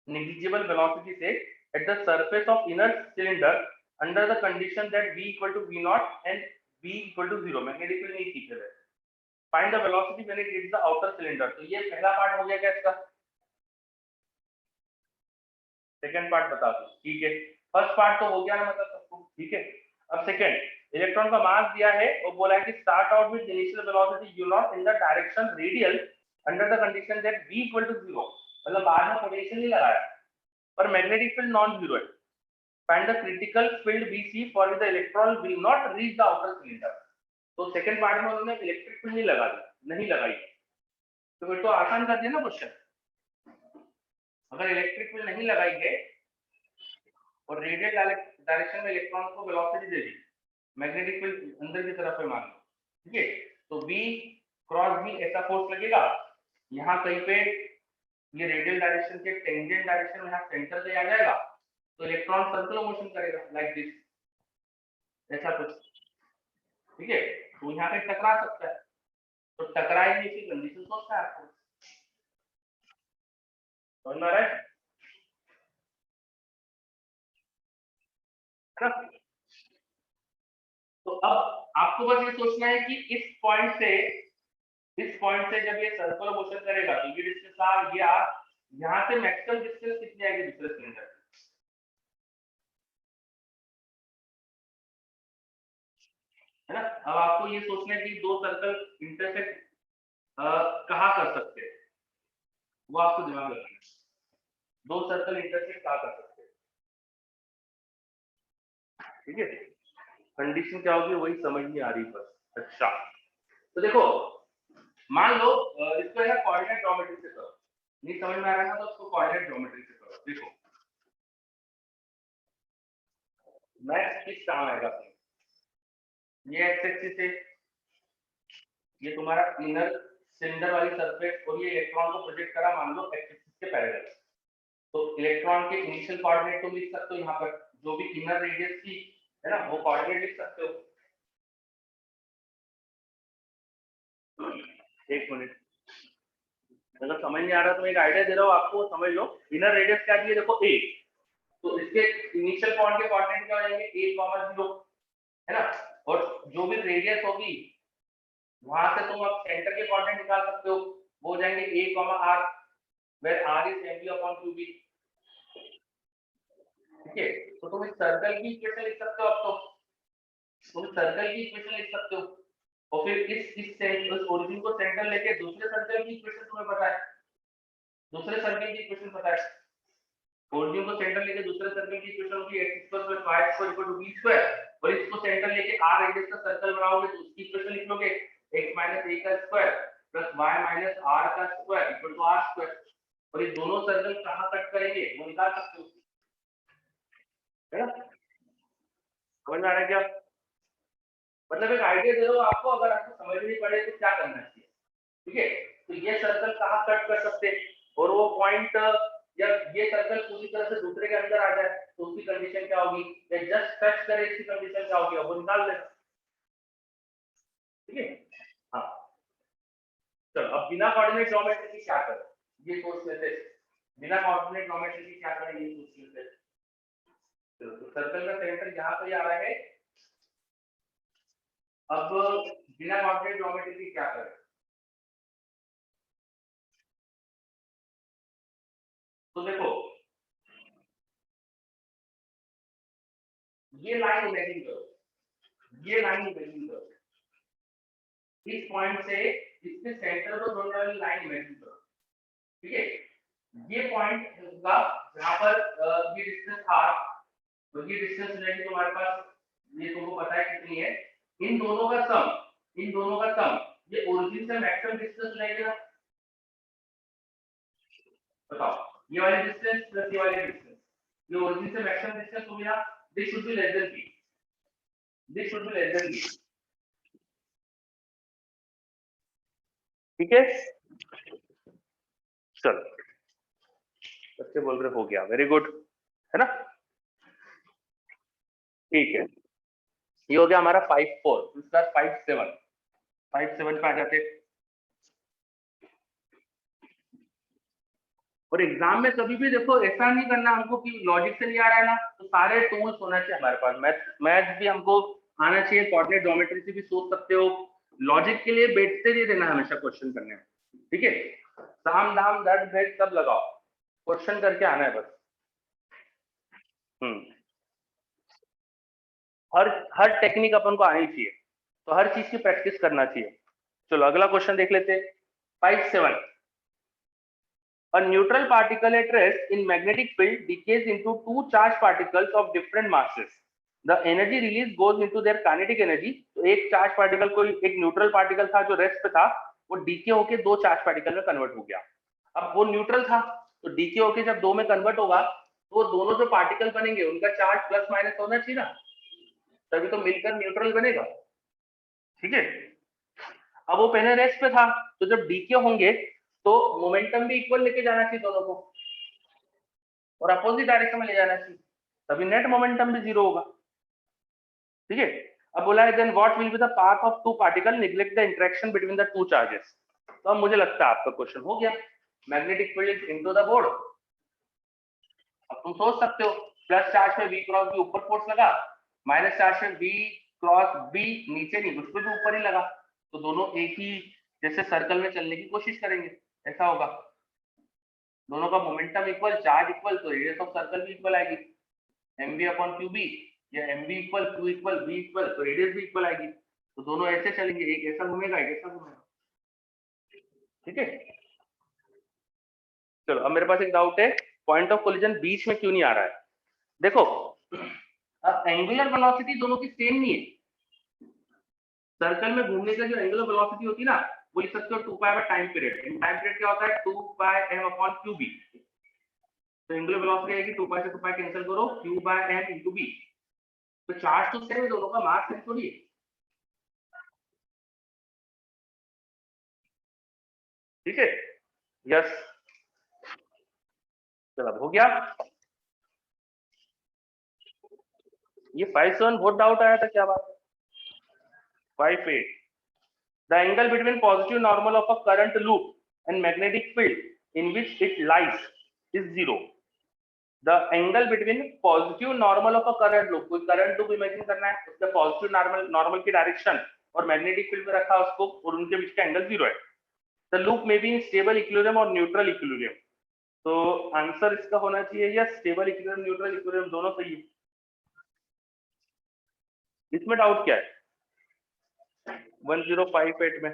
negligible velocity से at the surface of inner cylinder under the condition that v equal to v naught and b equal to 0, magnetic field नहीं सीखे हुए, find the velocity when it hits the outer cylinder, तो ये पहला part हो गया क्या इसका, सेकंड पार्ट बता दो, ठीक है, फर्स्ट पार्ट तो हो गया ना मतलब सबको, ठीक है। अब सेकंड, इलेक्ट्रॉन का मास दिया है और बोला है कि start out with initial velocity u naught in the direction radial under the condition that v equal to 0, मतलब बाद में पोटेंशियल नहीं लगाया, पर मैग्नेटिक फील्ड नॉन जीरो है, find the critical field bc for the electron will not reach the outer cylinder, तो second part में उन्होंने इलेक्ट्रिक फील्ड नहीं लगा दी, नहीं लगाई, तो फिर तो आसान कर दिया ना क्वेश्चन, अगर इलेक्ट्रिक फील्ड नहीं लगाई है और रेडियल डायरेक्शन में इलेक्ट्रॉन को वेलोसिटी दे दी, मैग्नेटिक फील्ड अंदर की तरफ है मान लो, ठीक है, तो v क्रॉस v ऐसा फोर्स लगेगा, यहाँ कहीं पे ये रेडियल डायरेक्शन के टेंजेंट डायरेक्शन में यहाँ सेंटर पे आ जाएगा, तो इलेक्ट्रॉन सर्कुलर मोशन करेगा लाइक दिस, ऐसा कुछ, ठीक है, तो यहाँ पे टकरा सकता है, तो टकराएंगे की कंडीशन सोचना है आपको, समझ में आ रहा है ना। तो अब आपको बस ये सोचना है कि इस पॉइंट से जब ये सर्कुलर मोशन करेगा तो ये डिस्टेंस आ गया, यहाँ से मैक्सिमम डिस्टेंस कितनी आएगी दूसरे सिलेंडर, है ना। अब आपको ये सोचना है कि दो सर्कल इंटरसेक्ट कहाँ कर सकते हैं, वो आपको दिमाग लगाना है, दो सर्कल इंटरसेक्ट कहाँ कर सकते हैं, ठीक है, कंडीशन क्या होगी वही समझ नहीं आ रही बस। अच्छा तो देखो, मान लो इसको है ना कोऑर्डिनेट ज्योमेट्री से करो, नहीं समझ में आ रहा है ना तो उसको कोऑर्डिनेट ज्योमेट्री से करो, देखो मैक्स किस कहाँ आएगा, ये एक्स एक्सिस है, ये तुम्हारा इनर सिलेंडर वाली सरफेस और ये इलेक्ट्रॉन को प्रोजेक्ट करा मान लो एक्स एक्सिस के पैरेलल, तो इलेक्ट्रॉन के इनिशियल कोऑर्डिनेट तुम लिख सकते हो यहाँ पर, जो भी इनर रेडियस की है ना, वो कोऑर्डिनेट लिख सकते हो। एक मिनट, अगर समझ नहीं आ रहा तो मैं एक आइडिया दे रहा हूँ आपको, समझ लो। इनर रेडियस क्या दिए, देखो ए, तो इसके इनिशियल पॉइंट के कोऑर्डिनेट क्या हो जाएंगे, a, 0, है ना। और जो भी रेडियस होगी वहां से तुम अब सेंटर के कोऑर्डिनेट निकाल सकते हो, वो हो जाएंगे a, r, where r is mv/qb। ठीक है, तो तुम इस सर्कल की इक्वेशन लिख सकते हो। अब तो तुम सर्कल की इक्वेशन लिख सकते हो, और फिर इस ओरिजिन को सेंटर लेके दूसरे सर्कल की इक्वेशन तुम्हें पता है, दूसरे सर्कल की इक्वेशन पता है। ओरिजिन को सेंटर लेके दूसरे सर्कल की इक्वेशन होगी x² + y² = b², और इसको सेंटर लेके r रेडियस का सर्कल बनाओगे तो उसकी इक्वेशन लिख लोगे x - a का स्क्वायर + y - r का स्क्वायर = r²। और ये दोनों सर्कल कहां कट करेंगे वो निकाल सकते हो, है ना। समझ में आ रहा है क्या, मतलब एक आइडिया दे दो आपको, अगर आपको समझ नहीं पड़े तो क्या करना चाहिए। ठीक है, तो ये सर्कल कहां कट कर सकते हैं, और वो पॉइंट या ये सर्कल पूरी तरह से दूसरे के अंदर आ जाए तो उसकी कंडीशन क्या होगी, या जस्ट टच करे इसकी कंडीशन क्या होगी, वो निकाल लेना। ठीक है, हाँ चलो, अब बिना कोऑर्डिनेट ज्योमेट्री की क्या करें ये सोच लेते हैं। बिना कोऑर्डिनेट ज्योमेट्री की क्या करें ये सोच लेते हैं। चलो, तो सर्कल का सेंटर यहाँ पे आ रहा है। अब बिना कोऑर्डिनेट ज्योमेट्री की क्या करें, तो देखो ये लाइन इमेजिन करो, ये लाइन इमेजिन करो, इस पॉइंट से इसके सेंटर को जोड़ने वाली लाइन इमेजिन करो। ठीक है, ये पॉइंट होगा जहां पर ये डिस्टेंस r, तो ये डिस्टेंस रहेगी तुम्हारे पास, ये तुमको पता है कितनी है, इन दोनों का सम, इन दोनों का सम, ये ओरिजिन से मैक्सिमम डिस्टेंस रहेगा। बताओ, ये वाली डिस्टेंस प्लस ये वाली डिस्टेंस, ये ओरिजिन से मैक्सिमम डिस्टेंस हो गया। This should be less than b, this should be less than b। ठीक है, चलो बच्चे बोल रहे हो गया, वेरी गुड, है ना। ठीक है, ये हो गया हमारा 5-4, इसका 5-7, 5-7 पे आ जाते। और एग्जाम में कभी भी देखो ऐसा नहीं करना हमको कि लॉजिक से नहीं आ रहा है ना, तो सारे टूल्स होना चाहिए हमारे पास। मैथ भी हमको आना चाहिए, कोऑर्डिनेट ज्योमेट्री से भी सोच सकते हो। लॉजिक के लिए बैठते नहीं रहना हमेशा क्वेश्चन करने में। ठीक है, साम दाम दर्द भेद सब लगाओ, क्वेश्चन करके आना है बस। हर टेक्निक अपन को आनी चाहिए, तो हर चीज की प्रैक्टिस करना चाहिए। चलो अगला क्वेश्चन देख लेते हैं, 5-7। A neutral particle at rest in magnetic field decays into two charged particles of different masses. The energy released goes into their kinetic energy. तो एक चार्ज पार्टिकल को, एक न्यूट्रल पार्टिकल था जो रेस्ट पे था, वो डीके होके दो चार्ज पार्टिकल में कन्वर्ट हो गया। अब वो न्यूट्रल था, तो डीके होके जब दो में कन्वर्ट होगा तो वो दोनों जो पार्टिकल बनेंगे उनका चार्ज प्लस माइनस होना चाहिए ना, तभी तो मिलकर न्यूट्रल बनेगा। ठीक है, अब वो पहले रेस्ट पे था, तो जब डीके होंगे तो मोमेंटम भी इक्वल लेके जाना चाहिए दोनों को, और अपोजिट डायरेक्शन में ले जाना चाहिए, तभी नेट मोमेंटम भी जीरो होगा। ठीक है, अब बोला है then what will be the path of two particle neglect the interaction between the two charges. तो अब मुझे लगता है आपका क्वेश्चन हो गया। Magnetic field into the board, अब तुम सोच सकते हो प्लस चार्ज पे v क्रॉस b ऊपर फोर्स लगा, माइनस चार्ज पे v क्रॉस b नीचे नहीं, उस पर भी ऊपर ही लगा, तो दोनों एक ही जैसे सर्कल में चलने की कोशिश करेंगे, ऐसा होगा। दोनों का मोमेंटम इक्वल, चार्ज इक्वल, तो रेडियस ऑफ सर्कल भी इक्वल आएगी, mv/qb, या mv equal q equal v equal, तो रेडियस भी इक्वल आएगी। तो दोनों ऐसे चलेंगे, एक ऐसा घूमेगा एक ऐसा घूमेगा। ठीक है, चलो अब मेरे पास एक डाउट है, पॉइंट ऑफ कोलिजन बीच में क्यों नहीं आ रहा है। देखो अब एंगुलर वेलोसिटी दोनों की सेम नहीं है। सर्कल में घूमने का जो एंगुलर वेलोसिटी होती है ना, वो लिख सकते हो 2 pi by time period. Time period क्या होता है, 2 पाई m/qb। तो एंगुलर वेलोसिटी आएगी 2 पाई से 2 पाई कैंसिल करो, q by m into b। तो चार्ज तो सेम है, दोनों का मास सेम थोड़ी है। ठीक है, यस, चलो हो गया। ये 5-7 बहुत डाउट आया था, क्या बात है। 5-8 the angle between positive normal of a current loop and magnetic field in which it lies is 0. The angle between positive normal of a current loop, कोई current loop imagine करना है, उसका positive normal की direction और magnetic field में रखा उसको, और उनके बीच का angle 0 है. The loop may be in stable equilibrium और neutral equilibrium. तो आंसर इसका होना चाहिए या स्टेबल इक्विलिब्रियम न्यूट्रल इक्विलिब्रियम दोनों सही है. इसमें डाउट क्या है 1058 में?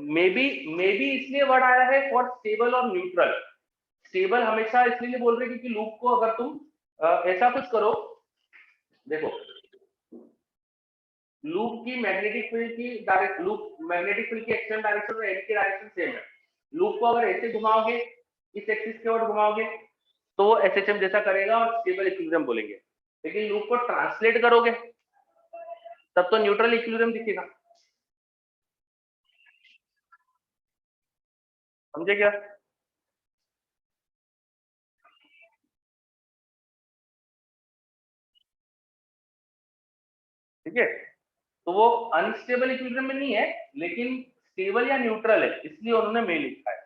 मे बी इसलिए वर्ड आया है फॉर स्टेबल और न्यूट्रल. स्टेबल हमेशा इसलिए बोल रहे हैं क्योंकि लूप को अगर तुम ऐसा कुछ करो, देखो लूप की मैग्नेटिक फील्ड की डायरेक्ट लूप मैग्नेटिक फील्ड की एक्सटर्नल डायरेक्शन और एंड की डायरेक्शन सेम है. लूप को अगर ऐसे घुमाओगे, इस एक्सिस के ओर घुमाओगे, तो वो एसएचएम जैसा करेगा और स्टेबल इक्विलिब्रियम बोलेंगे. लेकिन लूप को ट्रांसलेट करोगे तब तो न्यूट्रल इक्विलिब्रियम दिखेगा. समझे क्या? ठीक है, तो वो अनस्टेबल इक्विलिब्रियम में नहीं है, लेकिन स्टेबल या न्यूट्रल है, इसलिए उन्होंने मे लिखा है.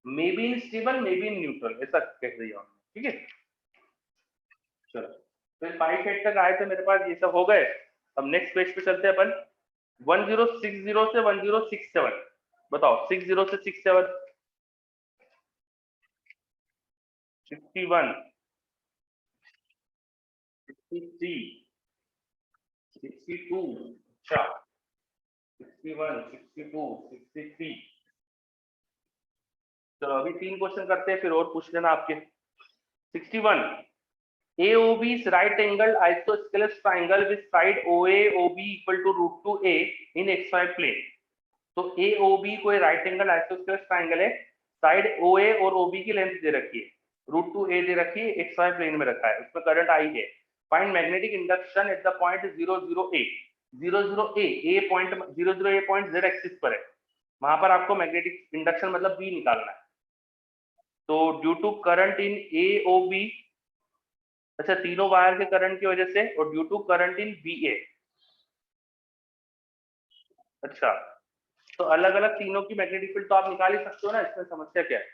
May be in stable, may be in neutral, ऐसा कह दिया उन्होंने. ठीक है, चलो फिर 5-8 तक आए थे मेरे पास, ये सब हो गए. अब नेक्स्ट पेज पे चलते हैं अपन. 1060 से 1067 बताओ. 60 से 67 61 63 62. अच्छा 61 62 63. चलो अभी 3 क्वेश्चन करते हैं, फिर और पूछ लेना आपके. 61 AOB is right angled isosceles triangle with side OA OB equal to √2a in xy plane. तो AOB कोई राइट एंगल आइसोस्केलेस ट्राइंगल है, साइड OA और OB की लेंथ दे रखी है, √2a दे रखी है, xy प्लेन में रखा है, उसमें करंट I है. Find magnetic induction at the point 00a. 00a point 00a point z axis पर है, वहां पर आपको मैग्नेटिक इंडक्शन मतलब B निकालना है. तो due to current in AOB, अच्छा तीनों वायर के करंट की वजह से, और due to current in BA. अच्छा तो अलग अलग तीनों की मैग्नेटिक फील्ड तो आप निकाल ही सकते हो ना, इसमें समस्या क्या है.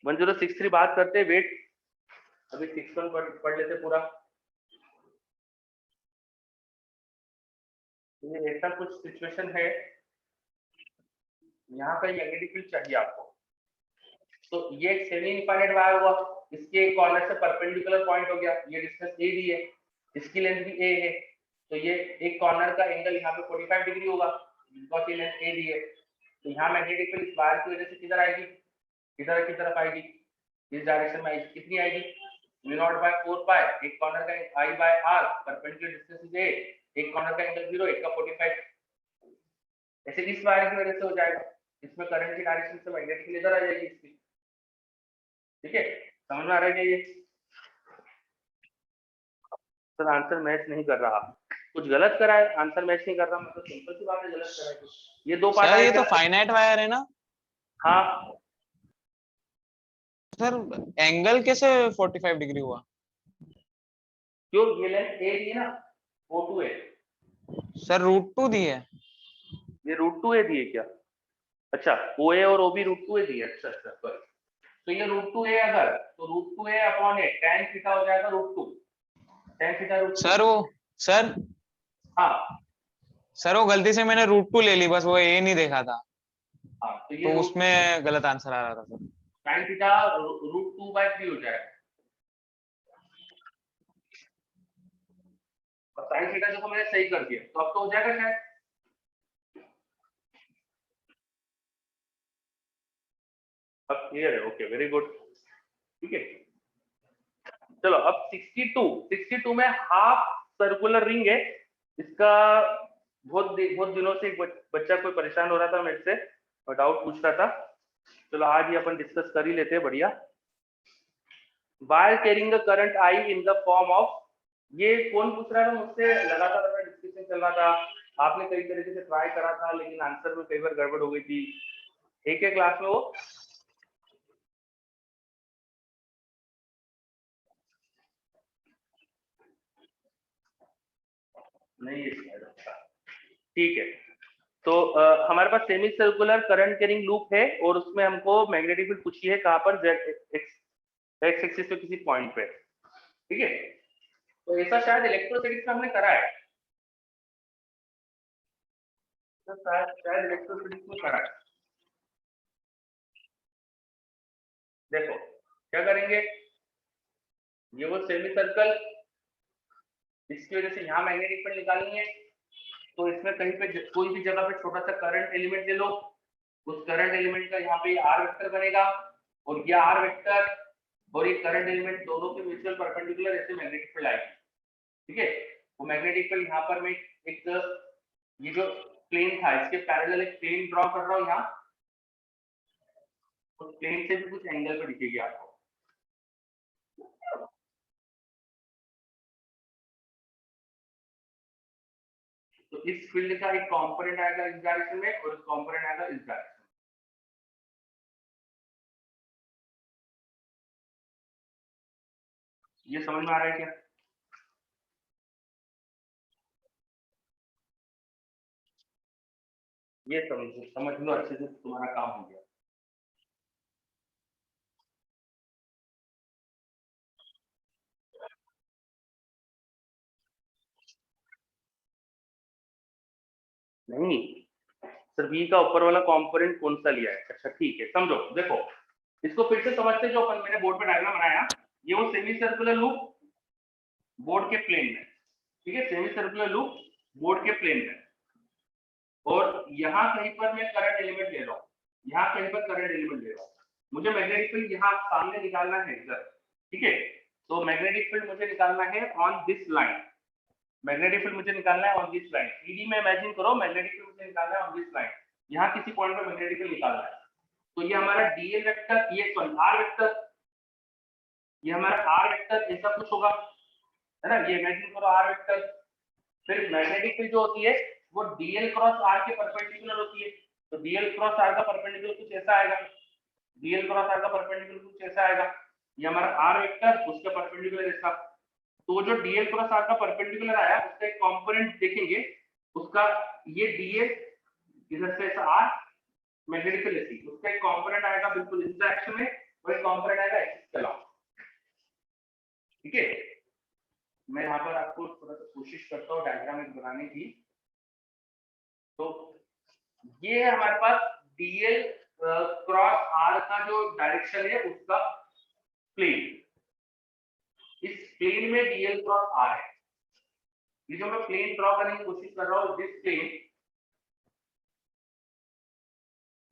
1063 बात करते हैं. वेट अभी 61 पढ़ लेते पूरा. ये ऐसा कुछ सिचुएशन है, यहाँ पे मैग्नेटिक फील्ड चाहिए आपको. तो ये एक सेमी इनफाइनाइट वायर हुआ, इसके कॉर्नर से परपेंडिकुलर पॉइंट हो गया, ये डिस्टेंस ए दी है, इसकी लेंथ भी ए है, तो ये एक कॉर्नर का एंगल यहाँ पे 45 डिग्री होगा, बिकॉज ये लेंथ ए दी है. तो यहाँ मैग्नेटिक फील्ड इस वायर की वजह से किधर आएगी, इधर की तरफ आएगी, इस डायरेक्शन में आएगी. कितनी आएगी, V0/4 पाई. एक कॉर्नर का I/R, perpendicular distance is a, एक कॉर्नर का एंगल 0, एक का 45. ऐसे इस वायर की वजह से हो जाएगा, इसमें करंट की डायरेक्शन से मैग्नेटिक फील्ड इधर आ जाएगी इसकी. ठीक है, समझ में आ रहा है ये? सर आंसर मैच नहीं कर रहा, कुछ गलत करा है, आंसर मैच नहीं कर रहा, मतलब सिंपल सी बात है, गलत करा है कुछ. ये दो पार्ट ये तो फाइनाइट वायर है ना. हाँ सर एंगल कैसे 45 डिग्री हुआ. क्यों, ये लेंथ ए दी है ना, O2 है. सर √2 दी है. ये √2a दी है क्या? अच्छा OA और OB √2a दी है. अच्छा अच्छा सॉरी. तो ये √2a अगर, तो √2a अपॉन ए tan थीटा हो जाएगा √2. tan theta √2. सर वो सर हाँ सर वो गलती से मैंने √2 ले ली, बस वो ए नहीं देखा था, हाँ, तो ये तो उसमें गलत आंसर आ रहा था सर. tan थीटा √2/3 हो जाएगा. और sin थीटा देखो मैंने सही कर दिया, तो अब तो हो जाएगा शायद. अब क्लियर है, ओके वेरी गुड. ठीक है, चलो अब 62 में हाफ सर्कुलर रिंग है. इसका बहुत दिनों से एक बच्चा कोई परेशान हो रहा था मेरे से और डाउट पूछ रहा था. चलो आज ही अपन डिस्कस कर ही लेते हैं. बढ़िया. Wire carrying the current I in the form of, ये कौन पूछ रहा था मुझसे, लगातार अपना डिस्कशन चल रहा था, आपने कई तरीके से ट्राई करा था, लेकिन आंसर में कई बार गड़बड़ हो गई थी. एक क्लास में वो नहीं है, ठीक है। तो हमारे पास semi circular current carrying loop है और उसमें हमको मैग्नेटिक फील्ड पूछी है कहां पर, एक्स एक्सिस पे किसी पॉइंट पे, ठीक है। तो ऐसा शायद इलेक्ट्रोस्टैटिक्स में हमने करा है, तो शायद इलेक्ट्रोस्टैटिक्स में करा है। देखो क्या करेंगे, ये वो सेमी सर्कल, इसकी वजह से यहाँ मैग्नेटिक फील्ड निकालनी है, तो इसमें कहीं पे कोई भी जगह पे छोटा सा करंट एलिमेंट ले लो, उस करंट एलिमेंट का यहाँ पे आर वेक्टर बनेगा, और ये आर वेक्टर और ये करंट एलिमेंट दोनों के म्यूचुअल परपेंडिकुलर ऐसे मैग्नेटिक फील्ड आएगी, ठीक है। वो मैग्नेटिक फील्ड यहाँ पर मैं एक ये जो प्लेन था इसके पैरेलल एक प्लेन ड्रॉ कर रहा हूँ यहाँ, उस प्लेन से भी कुछ एंगल पर दिखेगी आपको। तो इस फील्ड का एक कंपोनेंट आएगा इस डायरेक्शन में और इस कंपोनेंट आएगा इस डायरेक्शन में। ये समझ में आ रहा है क्या? ये समझ लो अच्छे से, तुम्हारा काम हो गया। नहीं सर, बी का ऊपर वाला कंपोनेंट कौन सा लिया है? अच्छा ठीक है, समझो। देखो इसको फिर से समझते, जो अपन मैंने बोर्ड पे डायग्राम बनाया, ये वो सेमी सर्कुलर लूप बोर्ड के प्लेन में, ठीक है, सेमी सर्कुलर लूप बोर्ड के प्लेन में, और यहाँ कहीं पर मैं करंट एलिमेंट ले रहा हूँ, यहाँ कहीं पर करंट एलिमेंट ले रहा हूँ, मुझे मैग्नेटिक फील्ड यहाँ सामने निकालना है इधर, ठीक है। तो मैग्नेटिक फील्ड मुझे निकालना है on this line, magnetic field मुझे निकालना है ऑन दिस लाइन, 3D में इमेजिन करो, मैग्नेटिक फील्ड मुझे निकालना है ऑन दिस लाइन, यहाँ किसी पॉइंट पे मैग्नेटिक फील्ड निकालना है। तो ये हमारा डीएल वेक्टर, ये आर वेक्टर, ये हमारा आर वेक्टर ऐसा कुछ होगा, है ना, ये इमेजिन करो आर वेक्टर। फिर मैग्नेटिक फील्ड जो होती है वो डीएल क्रॉस आर के परपेंडिकुलर होती है, तो डीएल क्रॉस आर का परपेंडिकुलर कुछ ऐसा आएगा, डीएल क्रॉस आर का परपेंडिकुलर कुछ ऐसा आएगा, ये हमारा आर वेक्टर उसके परपेंडिकुलर ऐसा। तो जो डीएल क्रॉस आर का परपेंडिकुलर आया उसका एक कंपोनेंट देखेंगे, उसका ये डीएल इधर से ऐसा आर मैग्नेटिक फील्ड ऐसी, उसका एक कंपोनेंट आएगा बिल्कुल इस डायरेक्शन में, और एक कंपोनेंट आएगा एक्सिस के अलावा, ठीक है। मैं यहाँ पर आपको थोड़ा सा कोशिश करता हूँ डायग्राम एक बनाने की। तो ये हमारे पास डीएल क्रॉस आर का जो डायरेक्शन है उसका प्लेन, इस प्लेन में डीएल क्रॉस आर है, ये जो मैं प्लेन ड्रॉ करने की कोशिश कर रहा हूँ, दिस प्लेन,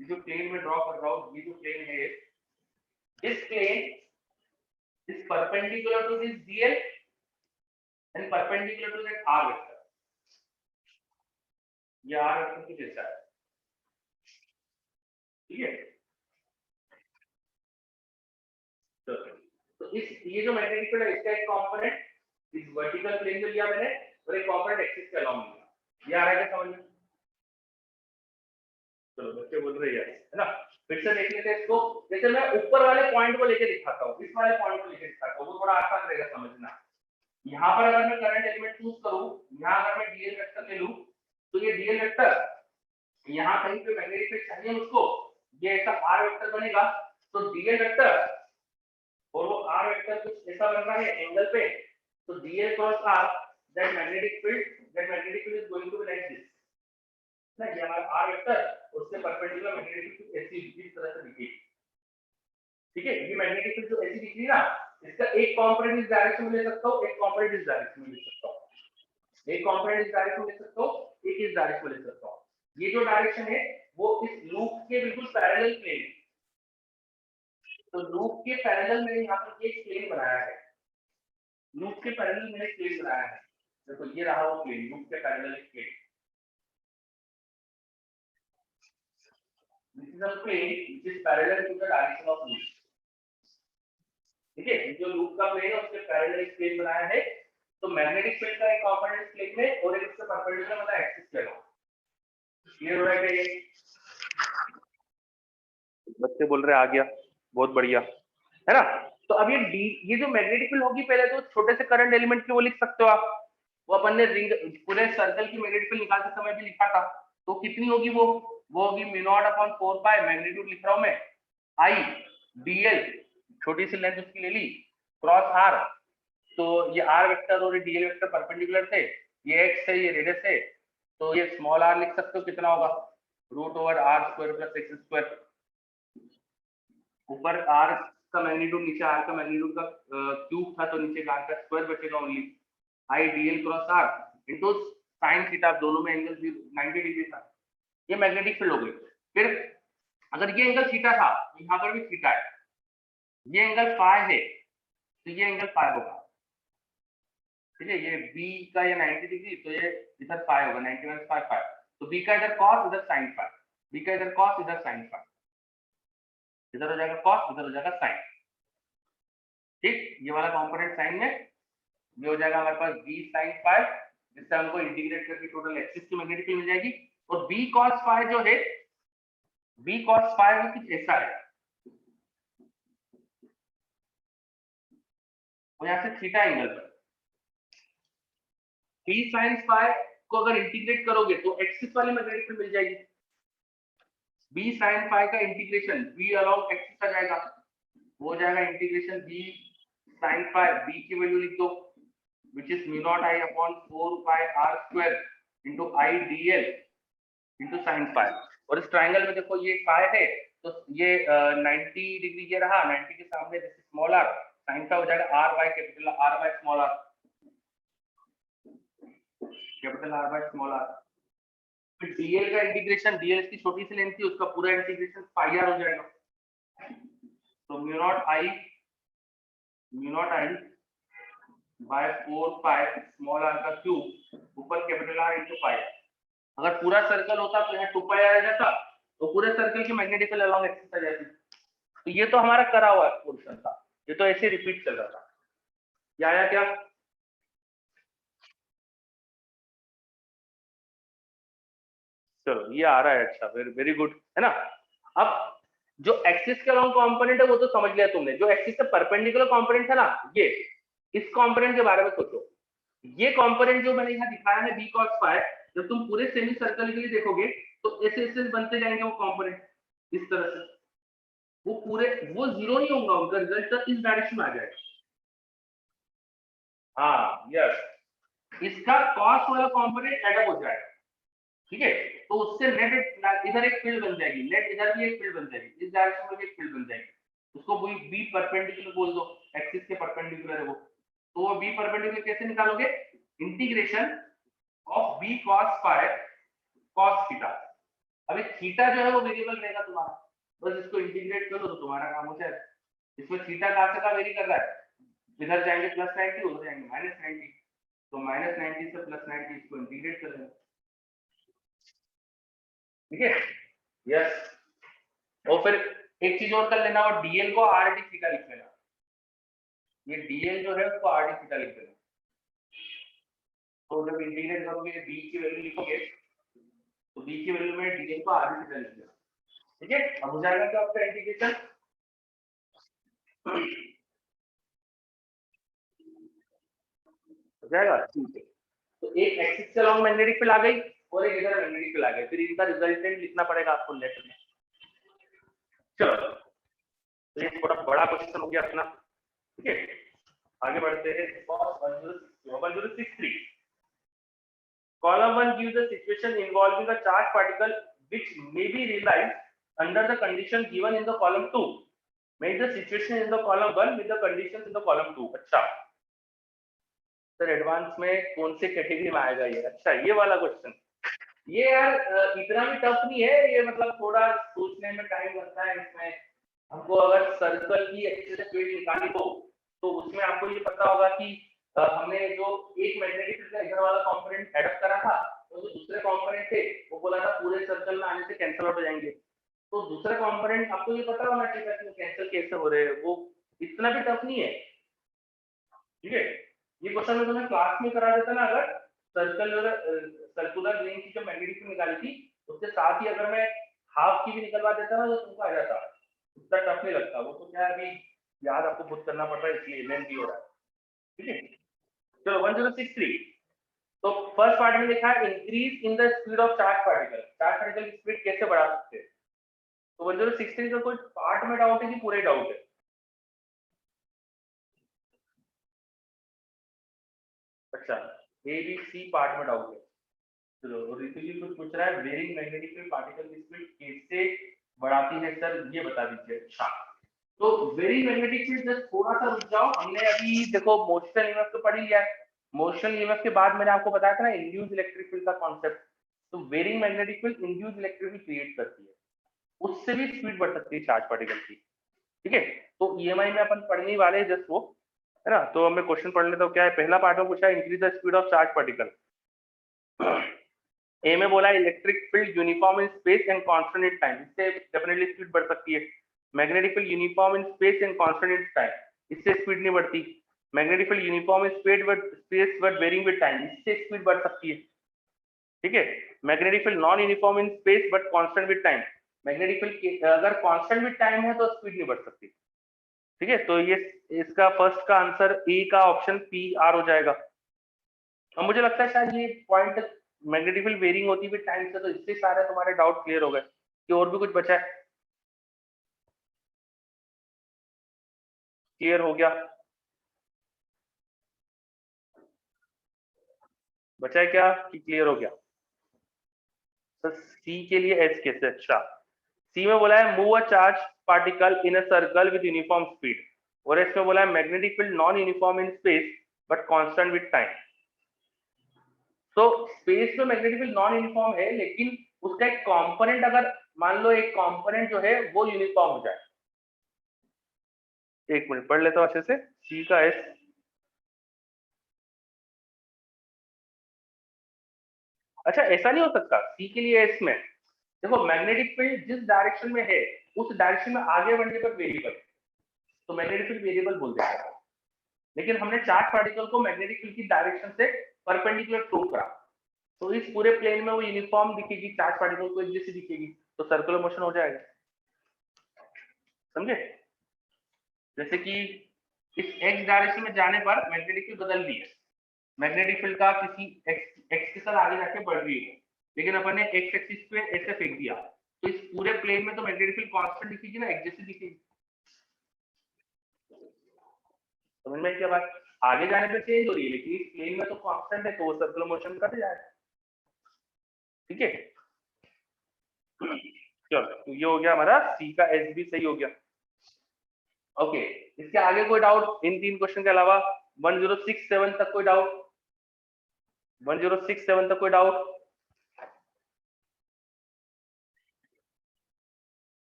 ये जो प्लेन में ड्रॉ कर रहा हूँ, ये जो प्लेन है, this plane is perpendicular to this DL and perpendicular to that R vector, ये R vector कुछ ऐसा है, ठीक है। तो इस ये जो मैग्नेटिक फील्ड है इसका एक कंपोनेंट इस वर्टिकल प्लेन में लिया मैंने, और एक कंपोनेंट एक्सिस के अलाउंग लिया, ये आ रहा है क्या समझ में? चलो बच्चे बोल रहे हैं, है ना। फिर से देख लेते हैं इसको, जैसे मैं ऊपर वाले पॉइंट को लेके दिखाता हूँ, इस वाले पॉइंट को लेके दिखाता हूँ, वो थोड़ा आसान रहेगा समझना। यहाँ पर अगर मैं करंट एलिमेंट चूज करूँ, यहाँ अगर मैं डीएल वेक्टर ले लूँ, तो ये डीएल वेक्टर यहाँ कहीं पे मैग्नेटिक फील्ड चाहिए उसको, ये ऐसा आर वेक्टर बनेगा, तो डीएल वेक्टर और वो आर वेक्टर कुछ ऐसा बन रहा है एंगल पे, तो dl cross R, that magnetic field is going to be like this ना, ये हमारा आर वेक्टर उससे परपेंडिकुलर मैग्नेटिक फील्ड ऐसी इस तरह से दिखेगी, ठीक है। ये मैग्नेटिक फील्ड जो ऐसी दिख रही है ना, इसका एक कंपोनेंट इस डायरेक्शन में ले सकता हूँ, एक कंपोनेंट इस डायरेक्शन में ले सकता हूँ, एक कंपोनेंट इस डायरेक्शन में ले सकता हूँ, एक इस डायरेक्शन में ले सकता हूँ। ये जो डायरेक्शन है वो इस लूप के बिल्कुल पैरेलल प्लेन, तो लूप के पैरेलल मैंने यहाँ पर एक प्लेन बनाया है, लूप के पैरेलल मैंने प्लेन बनाया है, देखो ये रहा वो प्लेन, लूप के पैरेलल एक plane, this is a plane which is parallel to the direction of loop, ठीक है। जो लूप का प्लेन है उसके पैरेलल एक प्लेन बनाया है, तो मैग्नेटिक फील्ड का एक कंपोनेंट प्लेन में और एक उसके परपेंडिकुलर मतलब एक्सिस पे है, क्लियर हो रहा है क्या? ये बच्चे बोल रहे आ गया, बहुत बढ़िया, है ना। तो अब ये जो मैग्नेटिक फील्ड होगी, पहले तो छोटे से करंट एलिमेंट की वो लिख सकते हो आप, वो अपन ने रिंग पूरे सर्कल की मैग्नीट्यूड निकालते समय भी लिखा था, तो कितनी होगी वो होगी म्यू नॉट अपॉन 4 पाई, मैग्नीट्यूड लिख रहा हूं मैं, आई डीएल, छोटी सी लेंथ उसकी ले ली, क्रॉस आर, तो ये आर वेक्टर और ये डीएल वेक्टर परपेंडिकुलर थे, ये एक्स है ये रेडियस है, तो ये स्मॉल आर लिख सकते हो कितना होगा, root over R square plus X square, ऊपर आर का मैग्नीट्यूड नीचे आर का मैग्नीट्यूड का क्यूब था, तो नीचे आर का स्क्वायर बचेगा only, I dl cross R into sine theta, दोनों में एंगल 90 डिग्री था, ये मैग्नेटिक फील्ड हो गई। फिर अगर ये एंगल थीटा था, यहाँ पर भी थीटा है, ये एंगल फाई है, तो ये एंगल फाई होगा, ठीक है, ये बी का ये 90 डिग्री, तो ये इधर फाई होगा, 90 - फाई फाई, तो बी का इधर कॉस इधर साइन फाई, बी का इधर कॉस इधर साइन फाई, इधर हो जाएगा कॉस इधर हो जाएगा साइन, ठीक, ये वाला कंपोनेंट साइन में, ये हो जाएगा हमारे पास बी साइन फाई, जिससे हमको इंटीग्रेट करके टोटल एक्सिस की मैग्नेटिक फील्ड मिल जाएगी, और बी कॉस फाई जो है, बी कॉस फाई में कुछ ऐसा है, और यहाँ से थीटा एंगल पर बी साइन फाई को अगर इंटीग्रेट करोगे तो एक्सिस वाली मैग्नेटिक फील्ड मिल जाएगी, बी साइन फाई का इंटीग्रेशन बी अलोंग एक्सिस आ जाएगा, वो हो जाएगा integration B sine phi, B की वैल्यू लिख दो which is mu naught I upon 4 pi r square into I dl into sin phi, और इस ट्रायंगल में देखो ये phi है, तो ये 90 डिग्री ये रहा, 90 के सामने जैसे स्मॉल r, sin phi हो जाएगा r by capital R by small r, capital R by small r, फिर dl का इंटीग्रेशन, dl की छोटी सी लेंथ थी, उसका पूरा इंटीग्रेशन pi r हो जाएगा, तो mu naught I by 4 pi small r का क्यूब ऊपर कैपिटल R into pi, अगर पूरा सर्कल होता तो यहाँ 2 pi आ जाता, तो पूरे सर्कल की मैग्नेटिक फील्ड अलोंग एक्सिस आ जाती, तो ये तो हमारा करा हुआ पोर्शन था, ये तो ऐसे रिपीट चल रहा था, ये आया क्या, चलो ये आ रहा है, अच्छा वेरी गुड है ना। अब जो एक्सिस के अलोंग कंपोनेंट है वो तो समझ लिया तुमने, जो एक्सिस से परपेंडिकुलर कंपोनेंट है ना, ये इस कंपोनेंट के बारे में सोचो, ये कंपोनेंट जो मैंने यहाँ दिखाया है बी कॉस फाई, जब तुम पूरे सेमी सर्कल के लिए देखोगे तो ऐसे ऐसे बनते जाएंगे वो कंपोनेंट, इस तरह से वो पूरे वो जीरो नहीं होगा, उनका रिजल्ट तो इस डायरेक्शन में आ जाएगा, हाँ यस, इसका कॉस वाला कंपोनेंट ऐड अप हो जाएगा, ठीक है, तो उससे नेट इधर एक फील्ड बन जाएगी, नेट इधर भी एक फील्ड बन जाएगी, इस डायरेक्शन में भी एक फील्ड बन जाएगी, उसको बी परपेंडिकुलर बोल दो, एक्सिस के परपेंडिकुलर है वो, तो वो बी परपेंडिकुलर कैसे निकालोगे, integration of B cos phi cos theta, अभी थीटा जो है वो वेरिएबल रहेगा तुम्हारा, बस इसको इंटीग्रेट करो तो तुम्हारा काम हो जाएगा, इसमें थीटा कहां से कहां वेरी कर रहा है, इधर जाएंगे +90 उधर जाएंगे -90, तो -90 से +90 इसको इंटीग्रेट कर लेंगे, ठीक है, यस, और फिर एक चीज और कर लेना, और डीएल को आर डी थीटा लिख लेना, ये डीएल जो है उसको आर डी थीटा लिख लेना, तो जब इंटीग्रेट करोगे बी की वैल्यू लिखोगे तो बी की वैल्यू में डीएल को आर डी थीटा लिख लेना, ठीक है, अब हो जाएगा क्या आपका इंटीग्रेशन, हो जाएगा, ठीक है, तो एक एक्सिस के अलोंग मैग्नेटिक फील्ड आ गई और एक इधर मैग्नेटिक फील्ड आ गई, फिर इनका रिजल्टेंट लिखना पड़ेगा आपको लेटर में, चलो तो ये थोड़ा बड़ा क्वेश्चन हो गया अपना, ठीक है, आगे बढ़ते हैं, 1063 column 1 gives the situation involving a charged particle which may be realized under the condition given in the column 2, make the situation in the column 1 with the conditions in the column 2, अच्छा sir advance में कौन से category में आएगा ये, अच्छा ये वाला क्वेश्चन, ये यार इतना भी टफ नहीं है ये, मतलब थोड़ा सोचने में टाइम लगता है इसमें, हमको अगर सर्कल की अच्छे से फील्ड निकाली हो तो उसमें आपको ये पता होगा कि हमने जो एक मैग्नेटिक फील्ड का इधर वाला कंपोनेंट ऐड करा था, तो जो दूसरे कंपोनेंट थे वो बोला था पूरे सर्कल में आने से कैंसिल आउट हो जाएंगे, तो दूसरा कंपोनेंट आपको ये पता होना चाहिए कि कैंसिल कैसे हो रहे हैं, वो इतना भी टफ नहीं है, ठीक है, ये क्वेश्चन मैं तुम्हें क्लास में करा देता ना, अगर सर्कुलर रिंग की जो मैग्नेटिक फील्ड निकाली थी उसके साथ ही अगर मैं हाफ की भी निकलवा देता ना तो तुमको आ जाता, इतना टफ नहीं लगता, वो तो क्या अभी याद आपको खुद करना पड़ रहा है इसलिए लेंथ भी हो रहा है, ठीक है, चलो 1063 तो फर्स्ट पार्ट में लिखा है increase in the speed of charge particle, charge particle की स्पीड कैसे बढ़ा सकते हैं। तो 1016 का कोई पार्ट में डाउट है कि पूरे डाउट है? अच्छा, ए बी सी पार्ट में डाउट है। चलो ऋतु जी कुछ पूछ रहा है, वेरिंग मैग्नेटिक फील्ड पार्टिकल की स्पीड कैसे बढ़ाती है सर, ये बता दीजिए। अच्छा, तो वेरिंग मैग्नेटिक फील्ड, जस्ट थोड़ा सा रुक जाओ, हमने अभी देखो मोशनल ईएमएफ तो पढ़ ही लिया है। मोशनल ईएमएफ के बाद मैंने आपको बताया था ना इंड्यूस्ड इलेक्ट्रिक फील्ड का कॉन्सेप्ट। तो varying magnetic field induced electric field create करती है, उससे भी स्पीड बढ़ सकती है चार्ज पार्टिकल की। ठीक है, तो ईएमआई में अपन पढ़ने वाले हैं जस्ट वो, है ना। तो मैं क्वेश्चन पढ़ लेता हूँ। क्या है पहला पार्ट में पूछा है increase the speed of charge particle. A में बोला electric field uniform in space and constant in time, इससे डेफिनेटली स्पीड बढ़ सकती है। Magnetic field uniform in space and constant in time, इससे स्पीड नहीं बढ़ती। Magnetic field uniform in space but varying with time, इससे स्पीड बढ़ सकती है। ठीक है, magnetic field non uniform in space but constant with time, magnetic field अगर कांस्टेंट विद टाइम है तो स्पीड नहीं बढ़ सकती। ठीक है, तो ये इसका फर्स्ट का आंसर ए का ऑप्शन पी आर हो जाएगा। अब मुझे लगता है शायद ये पॉइंट मैग्नेटिक फील्ड वेरिंग होती है टाइम से, तो इससे सारे तुम्हारे डाउट क्लियर हो गए कि और भी कुछ बचा है? क्लियर हो गया? बचा है क्या कि क्लियर हो गया? तो सी के लिए एस कैसे? अच्छा, सी में बोला है move a charge particle in a circle with uniform speed, और एस में बोला है magnetic field non uniform in space but constant with time. तो स्पेस में मैग्नेटिक फील्ड नॉन यूनिफॉर्म है, लेकिन उसका एक कंपोनेंट, अगर मान लो एक कंपोनेंट जो है वो यूनिफॉर्म हो जाए। एक मिनट पढ़ लेता हूं अच्छे से, सी का एस। अच्छा, ऐसा नहीं हो सकता सी के लिए एस में? देखो मैग्नेटिक फील्ड जिस डायरेक्शन में है उस डायरेक्शन में आगे बढ़ने पर वेरिएबल, तो मैग्नेटिक फील्ड वेरिएबल बोल देते हैं। लेकिन हमने चार्ज पार्टिकल को मैग्नेटिक फील्ड की डायरेक्शन से परपेंडिकुलर थ्रो करा, तो इस पूरे प्लेन में वो यूनिफॉर्म दिखेगी, चार्ज पार्टिकल को एक जैसी दिखेगी, तो सर्कुलर मोशन हो जाएगा। समझे? जैसे कि इस एक्स डायरेक्शन में जाने पर मैग्नेटिक फील्ड बदल रही है, मैग्नेटिक फील्ड का किसी एक्स के साथ आगे जाके बढ़ रही है, लेकिन अपन ने एक्स एक्सिस पे ऐसे फेंक दिया, तो इस पूरे प्लेन में तो मैग्नेटिक फील्ड कांस्टेंट दिखेगी ना, एक जैसी दिखेगी। समझ में क्या बात? आगे जाने पे चेंज हो रही है, लेकिन इस प्लेन में तो कांस्टेंट है, तो वो सर्कुलर मोशन कर जाएगा। ठीक है, चलो तो ये हो गया हमारा सी का एस भी सही हो गया। ओके, इसके आगे कोई डाउट इन तीन क्वेश्चन के अलावा? 1067 तक कोई डाउट? 1067 तक कोई डाउट?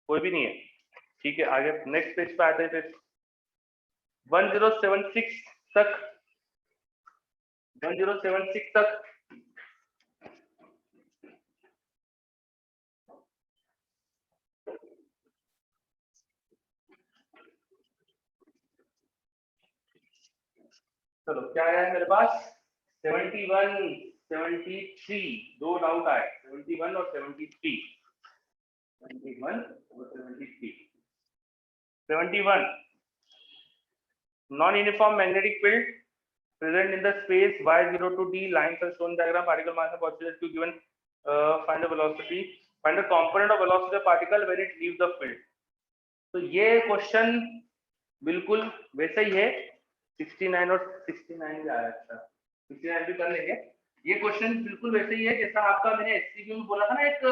कोई भी नहीं है? ठीक है, आगे नेक्स्ट पेज पे आते हैं फिर। 1076 तक, 1076 तक चलो क्या आया है मेरे पास? 71 73 दो डाउट आए, 71 और 73, 71 और 73। 71 non uniform magnetic field present in the space y0 to d, lines are shown diagram, particle mass and position to given, find the velocity, find the component of velocity of particle when it leaves the field। तो ये question बिल्कुल वैसे ही है, 69 और 69 भी आया। अच्छा, 69 भी कर लेंगे। ये क्वेश्चन बिल्कुल वैसे ही है जैसा आपका मैंने एससीबी में बोला था ना, एक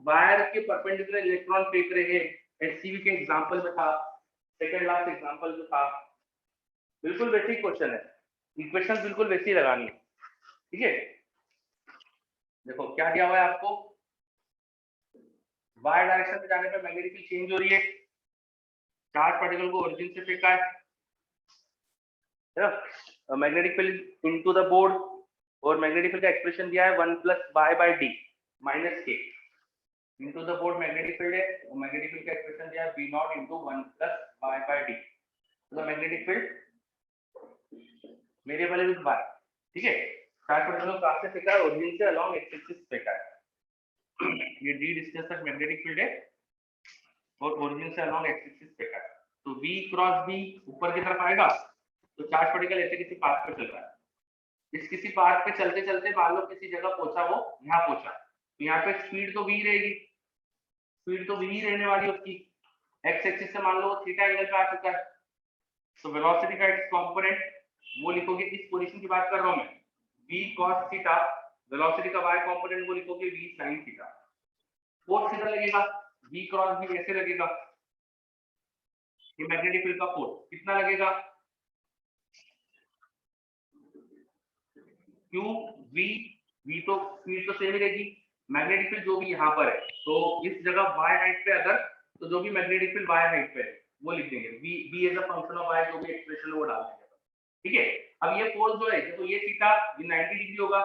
वायर के परपेंडिकुलर इलेक्ट्रॉन फेंक रहे हैं, एससीबी के एग्जांपल में था, सेकंड लास्ट एग्जांपल में था, बिल्कुल वैसे ही क्वेश्चन है, इक्वेशन बिल्कुल वैसी ही लगानी है। ठीक है, देखो क्या दिया हुआ है आपको, वाई डायरेक्शन में जाने पर मैग्नेटिक फील्ड चेंज हो रही है, चार्ज पार्टिकल को ओरिजिन से फेंका है, magnetic field into the board, और मैग्नेटिक फील्ड का एक्सप्रेशन दिया है 1 + y/d - k into the board. Magnetic field है, और मैग्नेटिक फील्ड का एक्सप्रेशन दिया है v0 × 1 + y/d। तो मैग्नेटिक फील्ड वेरिएबल है विद y। ठीक है, चार्ज पार्टिकल को कहां से फेंका है? ओरिजिन से अलोंग एक्स एक्सिस फेंका है। ये d डिस्टेंस तक मैग्नेटिक फील्ड है और ओरिजिन से अलोंग एक्स एक्सिस फेंका है, तो v क्रॉस b ऊपर की तरफ आएगा तो चार्ज पार्टिकल ऐसे किसी पाथ पे चल रहा है, इस किसी पाथ पे चलते चलते मान लो किसी जगह पहुंचा, वो यहाँ पहुंचा, तो यहाँ पे स्पीड तो v रहेगी, स्पीड तो v ही रहने वाली उसकी, एक्स एक्सिस से मान लो वो थीटा एंगल पे आ चुका है, तो वेलोसिटी का एक्स कंपोनेंट वो लिखोगे, इस पोजीशन की बात कर रहा हूं मैं, v cos थीटा, वेलोसिटी का y कंपोनेंट वो लिखोगे v sin थीटा। फोर्स कितना लगेगा, v क्रॉस v ऐसे लगेगा, ये मैग्नेटिक फील्ड का फोर्स कितना लगेगा, q v, v तो स्पीड तो सेम ही रहेगी, मैग्नेटिक फील्ड जो भी यहाँ पर है, तो इस जगह y हाइट पे अगर, तो जो भी मैग्नेटिक फील्ड y हाइट पे है वो लिख देंगे, v as a function of y, जो भी एक्सप्रेशन वो डाल देंगे, ठीक है। अब ये फोर्स जो है, तो ये थीटा ये 90 डिग्री होगा,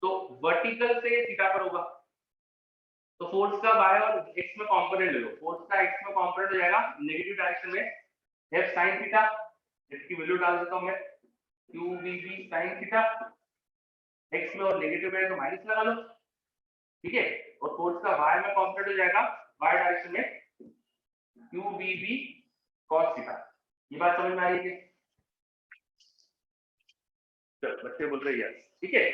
तो वर्टिकल से थीटा पर होगा, तो फोर्स का y और x में कंपोनेंट ले लो, फोर्स का x में कंपोनेंट हो जाएगा नेगेटिव डायरेक्शन में f sin थीटा, इसकी वैल्यू डाल देता हूं मैं, q v v sin theta, x में और नेगेटिव है तो माइनस लगा लो, ठीक है, और फोर्स का y में कंपोनेंट हो जाएगा y डायरेक्शन में q v v cos theta. ये बात समझ में आ रही है? चलो बच्चे बोल रहे हैं, ठीक है,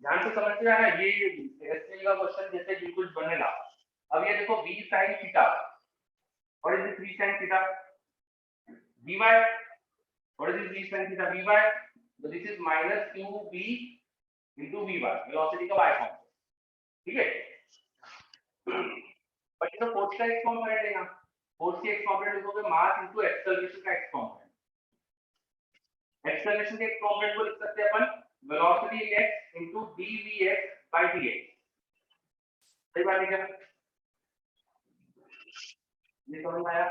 ध्यान से समझ में आना, ये एसएल का क्वेश्चन जैसे बिल्कुल बनेगा। अब ये देखो v sin theta, what is this v sin theta, vy, what is this v sin theta, vy, so this is minus qv into vy, velocity का y फॉर्म, ठीक है। बट ये तो फोर्स का x कंपोनेंट है, यहाँ force की x component लिखोगे मास इनटू एक्सेलरेशन का x कंपोनेंट, एक्सेलरेशन के x कंपोनेंट को लिख सकते हैं अपन velocity x into dvx by dx, सही बात है क्या, ये समझ में आया?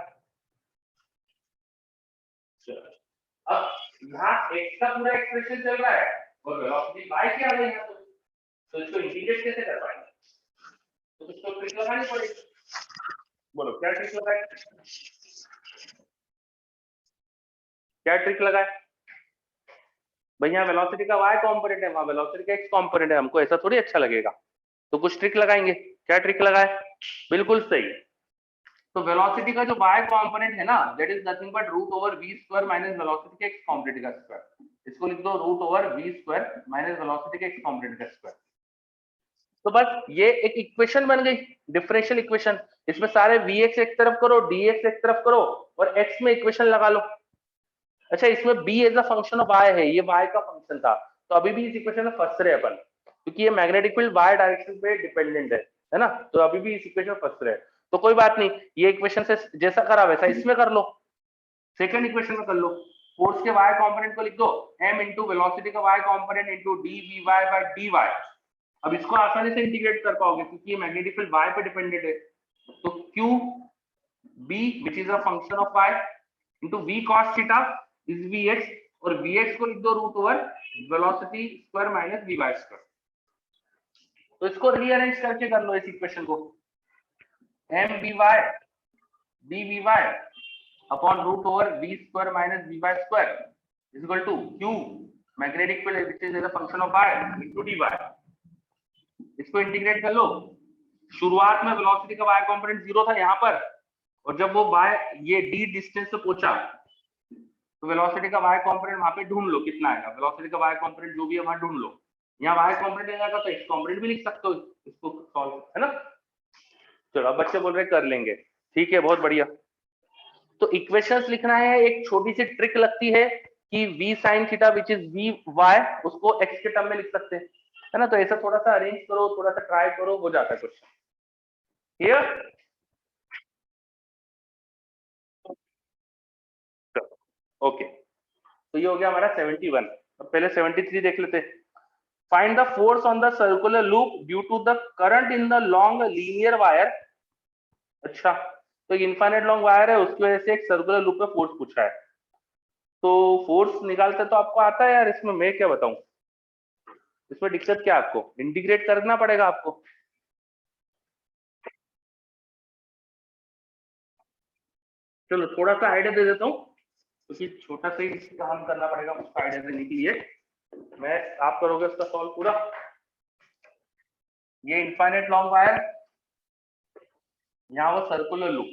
अब यहाँ x का पूरा एक्सप्रेशन चल रहा है और वेलोसिटी y की आ गई है, तो इसको इंटीग्रेट कैसे कर पाएंगे, तो इसको ट्रिक लगानी पड़ेगी, बोलो क्या ट्रिक लगाए, क्या ट्रिक लगाए भाई, यहाँ वेलोसिटी का y कंपोनेंट है, वहां वेलोसिटी का x कंपोनेंट है, हमको ऐसा थोड़ी अच्छा लगेगा, तो कुछ ट्रिक लगाएंगे, क्या ट्रिक लगाए, बिल्कुल सही, तो वेलोसिटी का जो y कंपोनेंट है ना, that is nothing but root over v square minus velocity के x कंपोनेंट का स्क्वायर, इसको लिख दो root over v square minus velocity के x कंपोनेंट का स्क्वायर, तो बस ये एक इक्वेशन बन गई, डिफरेंशियल इक्वेशन, इसमें सारे vx एक तरफ करो, dx एक तरफ करो और x में इक्वेशन लगा लो। अच्छा, इसमें b as a function of y है, ये y का फंक्शन था, तो अभी भी इस इक्वेशन में फंस रहे अपन, क्योंकि ये मैग्नेटिक फील्ड y डायरेक्शन पे डिपेंडेंट है ना, तो अभी भी इस इक्वेशन में फंस रहे हैं, तो कोई बात नहीं, ये इक्वेशन से जैसा करा वैसा इसमें कर लो, सेकंड इक्वेशन में कर लो, फोर्स के y कंपोनेंट को लिख दो m इनटू वेलोसिटी का y component into dvy by dy, अब इसको आसानी से इंटीग्रेट कर पाओगे क्योंकि ये मैग्नेटिक फील्ड y पे डिपेंडेंट है, तो q b which is a function of y into v cos theta is vx, और vx को लिख दो root over velocity square minus vy square, तो इसको रीअरेंज करके कर लो इस इक्वेशन को, mvy dvy upon root over v square minus vy square is equal to q magnetic field which is a function of y into dy, इसको integrate कर लो, शुरुआत में वेलोसिटी का y कंपोनेंट 0 था यहाँ पर, और जब वो y ये d डिस्टेंस से पहुंचा तो वेलोसिटी का y कंपोनेंट वहां पे ढूंढ लो कितना आएगा, वेलोसिटी का y कंपोनेंट जो भी है वहां ढूंढ लो, यहाँ y कंपोनेंट आएगा तो x कंपोनेंट भी लिख सकते हो, इसको सॉल्व है ना। चलो बच्चे बोल रहे कर लेंगे, ठीक है, बहुत बढ़िया। तो इक्वेशंस लिखना है, एक छोटी सी ट्रिक लगती है कि v sin theta which is vy, उसको x के टर्म में लिख सकते हैं, है ना, तो ऐसा थोड़ा सा अरेंज करो, थोड़ा सा ट्राई करो, हो जाता है क्वेश्चन, क्लियर। ओके, तो ये हो गया हमारा 71, अब पहले 73 देख लेते हैं। Find the force on the circular loop due to the current in the long linear wire, अच्छा, तो इनफाइनाइट लॉन्ग वायर है, उसकी वजह से एक सर्कुलर लूप पे फोर्स पूछा है, तो फोर्स निकालते तो आपको आता है यार, इसमें मैं क्या बताऊं, इसमें दिक्कत क्या, आपको इंटीग्रेट करना पड़ेगा आपको, चलो थोड़ा सा आइडिया दे देता हूँ, क्योंकि छोटा सा ही काम करना पड़ेगा उसका आइडिया देने के लिए, मैं आप करोगे उसका सॉल्व पूरा, ये इनफाइनाइट लॉन्ग वायर, यहाँ वो सर्कुलर लूप,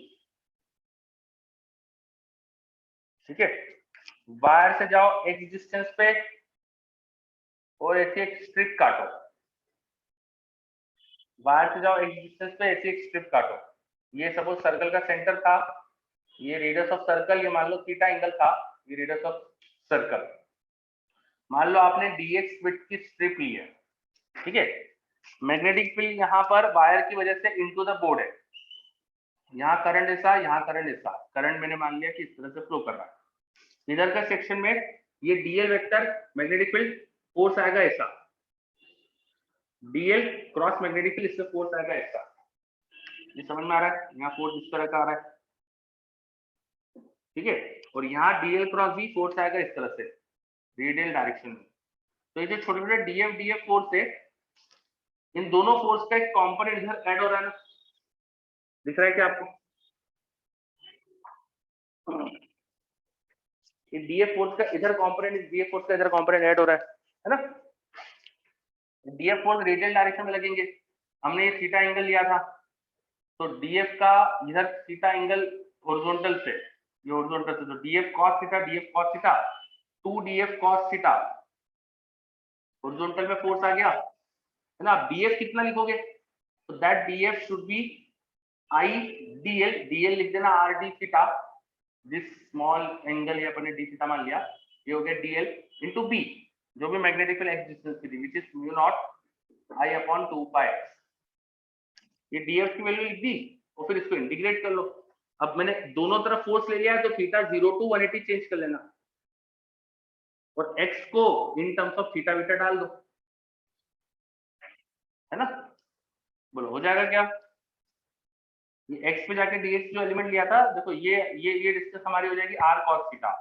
ठीक है, वायर से जाओ x डिस्टेंस पे और ऐसे एक स्ट्रिप काटो। वायर से जाओ x डिस्टेंस पे ऐसे एक स्ट्रिप काटो। ये सपोज सर्कल का सेंटर था, ये रेडियस ऑफ सर्कल, ये मान लो थीटा एंगल था, ये रेडियस ऑफ सर्कल। मान लो आपने dx विड्थ की स्ट्रिप ली है, ठीक है। मैग्नेटिक फील्ड यहाँ पर वायर की वजह से इनटू द बोर्ड है। यहाँ करंट ऐसा, यहाँ करंट ऐसा, करंट मैंने मान लिया कि इस तरह से फ्लो कर रहा है। इधर का सेक्शन में ये dl vector magnetic field force आएगा ऐसा, dl क्रॉस मैग्नेटिक फील्ड, इससे फोर्स आएगा ऐसा। ये समझ में आ रहा है? यहाँ फोर्स इस तरह का आ रहा है, ठीक है। और यहाँ dl क्रॉस v फोर्स आएगा इस तरह से रेडियल डायरेक्शन में। तो ये जो छोटे छोटे df फोर्स है, इन दोनों फोर्स का एक कंपोनेंट इधर ऐड हो रहा है ना, दिख रहा है क्या आपको? ये df फोर्स का इधर कंपोनेंट, इस df फोर्स का इधर कंपोनेंट ऐड हो रहा है ना। df फोर्स रेडियल डायरेक्शन में लगेंगे। हमने ये थीटा एंगल लिया था, तो df का इधर थीटा एंगल हॉरिजॉन्टल से, ये हॉरिजॉन्टल से, तो df cos theta 2df cos theta horizontal में फोर्स आ गया, है ना। df कितना लिखोगे? तो that df should be I dl लिख देना r d थीटा, जिस स्मॉल एंगल ये अपने d थीटा मान लिया, ये हो गया dl इनटू b, जो भी मैग्नेटिक फील्ड x डिस्टेंस की थी, which is mu naught I upon 2 पाई। ये df की वैल्यू लिख दी और फिर इसको इंटीग्रेट कर लो। अब मैंने दोनों तरफ फोर्स ले लिया है, तो थीटा 0 to 180 चेंज कर लेना और x को in terms of theta beta डाल दो, है ना। बोलो हो जाएगा क्या? ये x पे जाके dx जो एलिमेंट लिया था, देखो ये डिस्टेंस हमारी हो जाएगी r cos थीटा।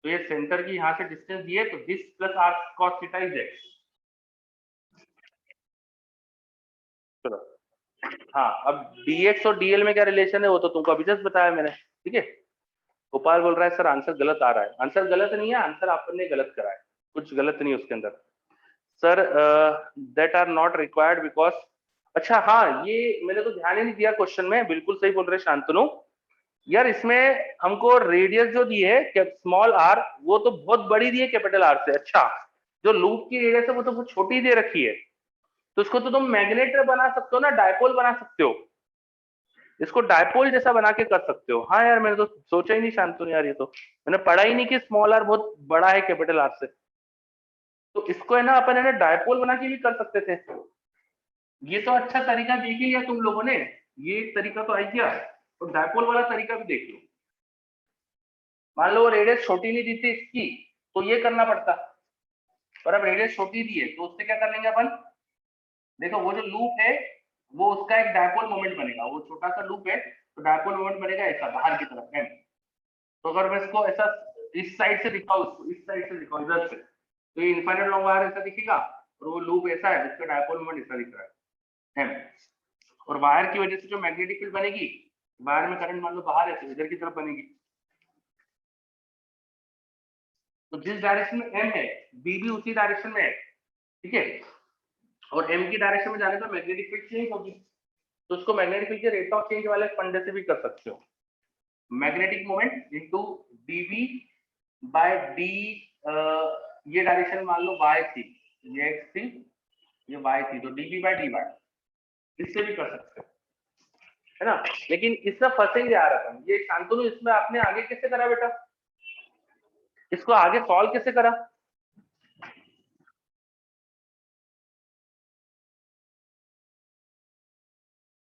तो ये सेंटर की यहाँ से डिस्टेंस दी है, तो this plus r cos theta is x। चलो हाँ, अब dx और dl में क्या रिलेशन है वो तो तुमको अभी जस्ट बताया मैंने, ठीक है। गोपाल बोल रहा है सर आंसर गलत आ रहा है। आंसर गलत नहीं है, आंसर आपने गलत करा है, कुछ गलत नहीं है उसके अंदर। Sir that are not required because, अच्छा हाँ, ये मैंने तो ध्यान ही नहीं दिया क्वेश्चन में, बिल्कुल सही बोल रहे शांतनु यार। इसमें हमको रेडियस जो दी है स्मॉल r, वो तो बहुत बड़ी दी है कैपिटल R से। अच्छा, जो लूप की रेडियस है वो तो बहुत छोटी दे रखी है, तो इसको तो तुम मैग्नेट बना सकते हो ना, डायपोल बना सकते हो, इसको डायपोल जैसा बना के कर सकते हो। हाँ यार, मैंने तो सोचा ही नहीं शांतनु यार, ये तो मैंने पढ़ा ही नहीं कि स्मॉल r बहुत बड़ा है कैपिटल R से। तो इसको है ना अपन है ना डायपोल बना के भी कर सकते थे। ये तो अच्छा तरीका देख ही लिया तुम लोगों ने, ये तरीका तो आई गया, तो डायपोल वाला तरीका भी देख लो। मान लो रेडियस छोटी नहीं दी थी इसकी, तो ये करना पड़ता, पर अब रेडियस छोटी दी है, तो उससे क्या कर लेंगे अपन? देखो वो जो लूप है वो उसका एक डायपोल मोमेंट बनेगा, वो छोटा सा लूप है तो डायपोल मोमेंट बनेगा ऐसा बाहर की तरफ एम। तो अगर मैं इसको ऐसा इस साइड से दिखाऊं, इसको इस साइड से दिखाऊं इधर से, तो ये इनफाइनाइट लॉन्ग वायर ऐसा दिखेगा, और वो लूप ऐसा है जिसका डायपोल मोमेंट ऐसा दिख रहा है एम। और वायर की वजह से जो मैग्नेटिक फील्ड बनेगी, वायर में करंट मान लो बाहर है तो इधर की तरफ बनेगी। तो जिस डायरेक्शन में एम है, बी भी उसी डायरेक्शन में है, ठीक है। और एम की डायरेक्शन में जाने पर मैग्नेटिक फील्ड चेंज होगी, तो उसको मैग्नेटिक फील्ड के रेट ऑफ चेंज वाले फंडे से भी कर सकते हो। Magnetic moment into dv by d, ये डायरेक्शन मान लो y थी, ये x थी, ये y थी, तो dv बाय dy, इससे भी कर सकते हो, है ना। लेकिन इसमें फंसेंगे यार अपन। ये शांतनु, इसमें आपने आगे कैसे करा बेटा? इसको आगे सॉल्व कैसे करा?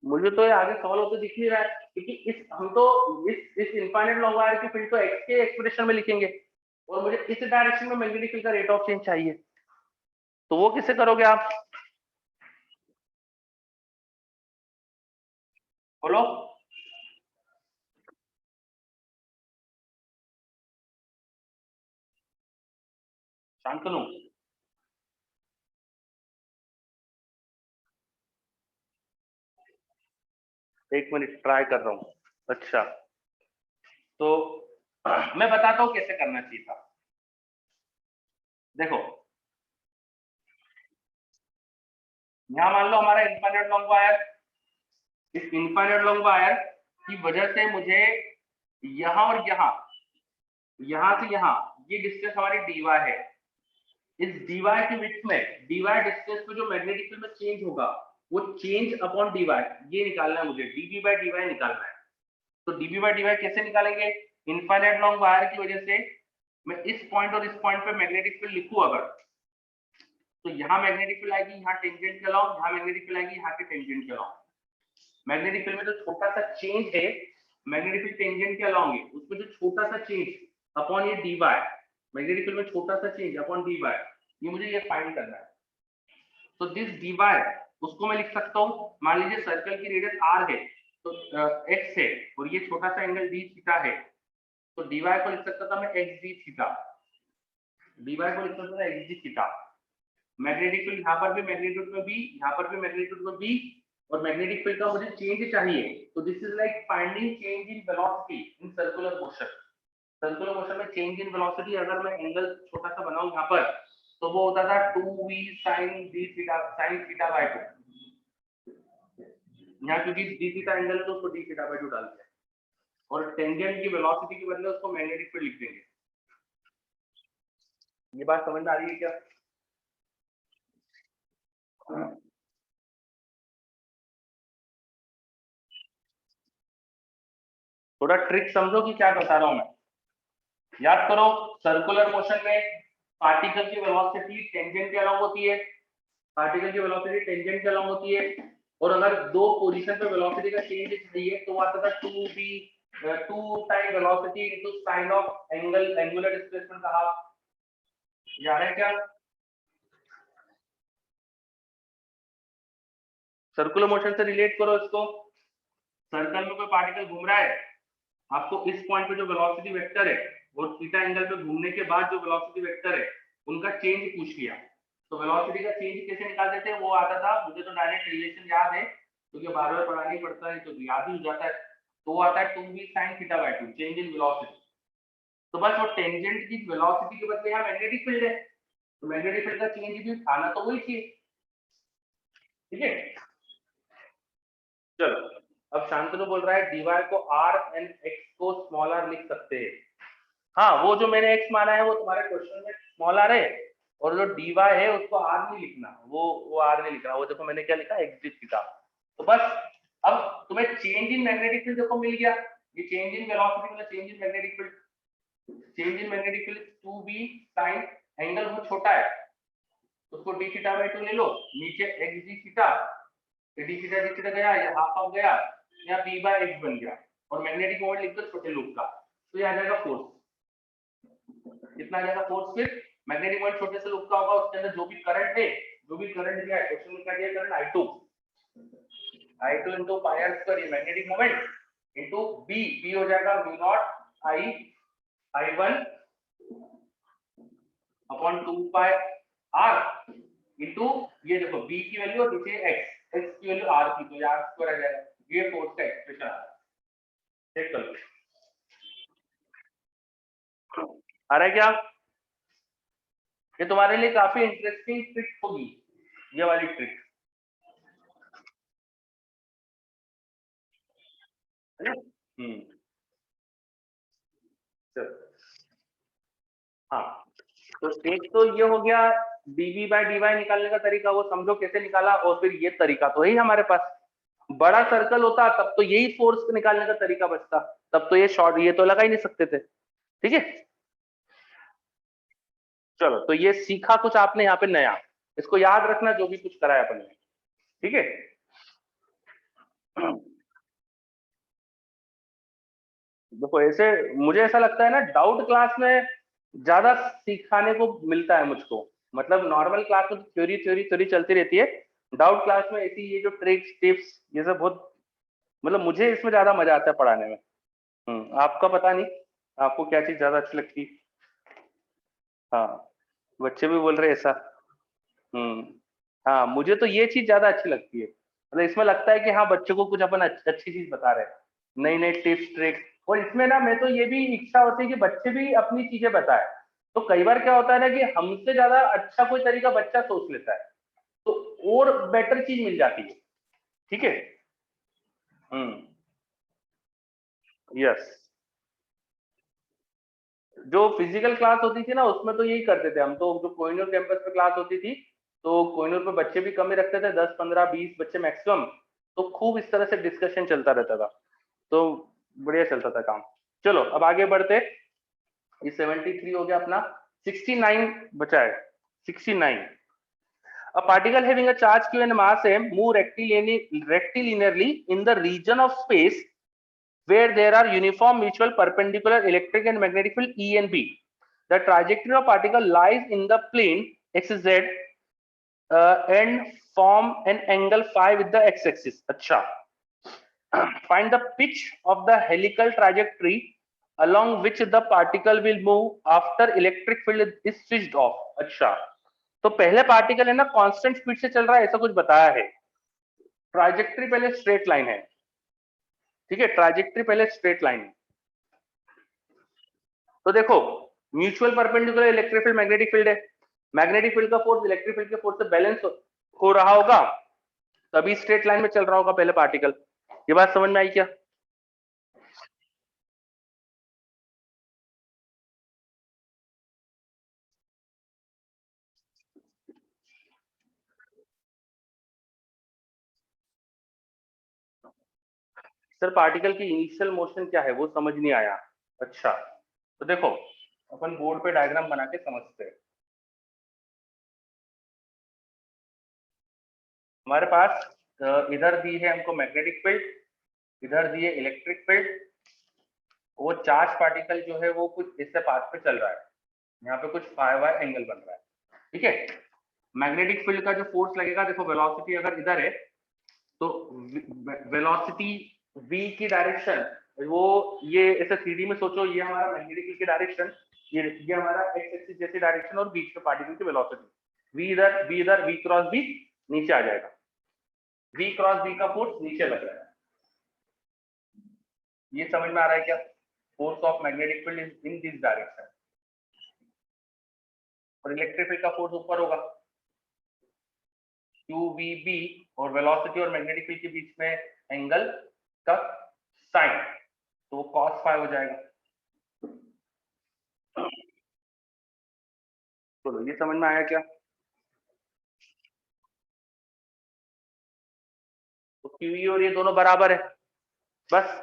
मुझे तो ये आगे सॉल्व होते दिख नहीं रहा है, क्योंकि इस हम तो इस इनफाइनाइट लॉन्ग वायर की फील्ड तो x के एक्सप्रेशन में लिखेंगे, और मुझे इस डायरेक्शन में मैग्नेटिक फील्ड का रेट ऑफ चेंज चाहिए, तो वो किसे करोगे आप? बोलो शांतनु। एक मिनट ट्राई कर रहा हूँ। अच्छा, तो मैं बताता हूँ कैसे करना चाहिए था। देखो यहाँ मान लो हमारा इनफाइनाइट लॉन्ग वायर, इस इनफाइनाइट लॉन्ग वायर की वजह से मुझे यहाँ और यहाँ से यहाँ ये डिस्टेंस हमारी dy है। इस dy के विड्थ में dy डिस्टेंस पे जो मैग्नेटिक फील्ड में चेंज होगा वो चेंज अपॉन dy, ये निकालना है मुझे, dv by dy निकालना है। तो dv by dy कैसे निकालेंगे? इनफाइनाइट लॉन्ग वायर की वजह से मैं इस पॉइंट और इस पॉइंट पे मैग्नेटिक फील्ड लिखूं अगर, तो यहाँ मैग्नेटिक फील्ड आएगी यहाँ टेंजेंट के अलॉन्ग, यहाँ मैग्नेटिक फील्ड आएगी यहाँ के टेंजेंट के अलॉन्ग। मैग्नेटिक फील्ड में जो छोटा सा चेंज है मैग्नेटिक फील्ड टेंजेंट के अलॉन्ग है, उसमें जो छोटा सा चेंज अपॉन ये dy, मैग्नेटिक फील्ड में छोटा सा चेंज अपॉन dy, ये मुझे ये फाइंड करना है। तो दिस dy उसको मैं लिख सकता हूँ, मान लीजिए सर्कल की रेडियस r है तो x है और ये छोटा सा एंगल d थीटा है, तो dy को लिख सकता था मैं xd थीटा, dy को लिख सकता था xd थीटा। मैग्नेटिक फील्ड यहाँ पर भी मैग्नीट्यूड में भी, यहाँ पर भी मैग्नीट्यूड में भी, और मैग्नेटिक फील्ड का मुझे चेंज चाहिए, तो this is like finding change in velocity in circular motion. Circular motion में चेंज इन वेलोसिटी अगर मैं एंगल छोटा सा बनाऊं यहाँ पर, तो वो होता था 2v sin d theta sin theta by 2। यहाँ क्योंकि d थीटा एंगल है तो उसको d थीटा बाय 2 डाल दिया, और टेंजेंट की वेलोसिटी के बदले उसको मैग्नेटिक फील्ड लिख देंगे। ये बात समझ में आ रही है क्या? थोड़ा ट्रिक समझो कि क्या बता रहा हूं मैं। याद करो, सर्कुलर मोशन में पार्टिकल की वेलोसिटी टेंजेंट के अलॉन्ग होती है, पार्टिकल की वेलोसिटी टेंजेंट के अलॉन्ग होती है, और अगर दो पोजीशन पे वेलोसिटी का चेंज चाहिए तो आता था 2v 2 time velocity into sine of angle angular displacement का हाफ। याद है क्या? सर्कुलर मोशन से रिलेट करो इसको। सर्कल में कोई पार्टिकल घूम रहा है, आपको इस पॉइंट पे जो वेलोसिटी वेक्टर है और थीटा एंगल पे घूमने के बाद जो वेलोसिटी वेक्टर है उनका चेंज पूछ लिया, तो वेलोसिटी का चेंज कैसे निकालते थे वो आता था, मुझे तो डायरेक्ट रिलेशन याद है क्योंकि बार बार पढ़ाना ही पड़ता है तो याद ही हो जाता है। तो वो आता है 2v sin theta by 2 change in velocity. तो बस वो टेंजेंट की वेलोसिटी के बदले यहाँ मैग्नेटिक फील्ड है, तो मैग्नेटिक फील्ड का चेंज भी आना तो वही चाहिए। ठीक है, चलो अब शांतनु बोल रहा है dy को r and x को स्मॉल r लिख सकते हैं। हाँ, वो जो मैंने x माना है वो तुम्हारे क्वेश्चन में स्मॉल r है, और जो dy है उसको r नहीं लिखना, वो r नहीं लिखना, वो देखो मैंने क्या लिखा xd थीटा। तो बस अब तुम्हें चेंज इन मैग्नेटिक फील्ड देखो मिल गया, ये चेंज इन वेलोसिटी मतलब change in magnetic field, change in magnetic field 2v sin angle वो छोटा है उसको d थीटा बाय 2 ले लो, नीचे xd थीटा, डी थीटा गया, ये हाफ ऑफ गया, यहाँ p बाय x बन गया, और मैग्नेटिक मोमेंट लिख दो छोटे लूप का, तो ये आ जाएगा फोर्स। कितना आ जाएगा फोर्स? फिर मैग्नेटिक मोमेंट छोटे से लूप का होगा, उसके अंदर जो भी करंट है, जो भी करंट दिया है क्वेश्चन में क्या दिया करंट i2 इनटू पाई r स्क्वायर, ये मैग्नेटिक मोमेंट इनटू b हो जाएगा v not i1 upon 2 pi r into ये देखो b की वैल्यू और नीचे x की वैल्यू r की, तो ये r स्क्वायर आ जाएगा, ये फोर्स का एक्सप्रेशन आ रहा है। चेक कर लो आ रहा है क्या? ये तुम्हारे लिए काफी इंटरेस्टिंग ट्रिक होगी ये वाली ट्रिक, है ना? हाँ, तो एक तो ये हो गया dv बाय dy निकालने का तरीका, वो समझो कैसे निकाला, और फिर ये तरीका तो है हमारे पास। बड़ा सर्कल होता तब तो यही फोर्स निकालने का तरीका बचता, तब तो ये शॉर्ट ये तो लगा ही नहीं सकते थे। ठीक है, चलो तो ये सीखा कुछ आपने यहाँ पे नया, इसको याद रखना जो भी कुछ करा है अपन ने। ठीक है, देखो ऐसे मुझे ऐसा लगता है ना, डाउट क्लास में ज्यादा सिखाने को मिलता है मुझको, मतलब नॉर्मल क्लास में थ्योरी थ्योरी थ्योरी चलती रहती है, डाउट क्लास में ऐसी ये जो ट्रिक्स टिप्स ये सब बहुत, मतलब मुझे इसमें ज्यादा मजा आता है पढ़ाने में। आपका पता नहीं आपको क्या चीज ज्यादा अच्छी लगती? हाँ, बच्चे भी बोल रहे ऐसा। हाँ, मुझे तो ये चीज ज्यादा अच्छी लगती है, मतलब इसमें लगता है कि हाँ बच्चों को कुछ अपन अच्छी चीज बता रहे हैं, नई नई टिप्स ट्रिक्स, और इसमें ना मैं तो ये भी इच्छा होती है कि बच्चे भी अपनी चीजें बताए। तो कई बार क्या होता है ना कि हमसे ज्यादा अच्छा कोई तरीका बच्चा सोच लेता है, तो और बेटर चीज मिल जाती है। ठीक है, यस, जो फिजिकल क्लास होती थी ना उसमें तो यही करते थे हम, तो जो कोहिनूर कैंपस पे क्लास होती थी तो कोहिनूर पे बच्चे भी कम ही रखते थे, 10 15 20 बच्चे मैक्सिमम, तो खूब इस तरह से डिस्कशन चलता रहता था, तो बढ़िया चलता था काम। चलो अब आगे बढ़ते, ये 73 हो गया अपना, 69 बचा है, 69। A particle having a charge q and mass m move rectilinearly in the region of space where there are uniform mutual perpendicular electric and magnetic field E and B. The trajectory of particle lies in the plane xz and form an angle phi with the x-axis. अच्छा, find the pitch of the helical trajectory along which the particle will move after electric field is switched off. अच्छा, तो पहले particle है ना constant speed से चल रहा है ऐसा कुछ बताया है, ट्राजेक्टरी पहले स्ट्रेट लाइन है, ठीक है, ट्राजेक्टरी पहले स्ट्रेट लाइन है। तो देखो mutual perpendicular electric field magnetic field है, मैग्नेटिक फील्ड का फोर्स इलेक्ट्रिक फील्ड के फोर्स से बैलेंस हो रहा होगा, तभी स्ट्रेट लाइन में चल रहा होगा पहले पार्टिकल। ये बात समझ में आई क्या? सर पार्टिकल की इनिशियल मोशन क्या है वो समझ नहीं आया। अच्छा तो देखो अपन बोर्ड पे डायग्राम बना के समझते हैं। हमारे पास इधर दी है हमको मैग्नेटिक फील्ड, इधर दी है इलेक्ट्रिक फील्ड, वो चार्ज पार्टिकल जो है वो कुछ इससे पाथ पे चल रहा है, यहाँ पे कुछ फाई वाई एंगल बन रहा है, ठीक है। मैग्नेटिक फील्ड का जो फोर्स लगेगा, देखो वेलोसिटी अगर इधर है तो वेलोसिटी v की डायरेक्शन, वो ये ऐसे 3D में सोचो, ये हमारा मैग्नेटिक फील्ड की डायरेक्शन, ये हमारा x एक्सिस जैसी डायरेक्शन और बीच में पार्टिकल की वेलोसिटी, v इधर v क्रॉस v नीचे आ जाएगा, v क्रॉस v का फोर्स नीचे लग रहा है। ये समझ में आ रहा है क्या? Force of magnetic field is in this direction और इलेक्ट्रिक फील्ड का फोर्स ऊपर होगा qvb, और वेलोसिटी और मैग्नेटिक फील्ड के बीच में एंगल का साइन, तो cos फाई हो जाएगा। चलो ये समझ में आया क्या? तो QE और ये दोनों बराबर है, बस।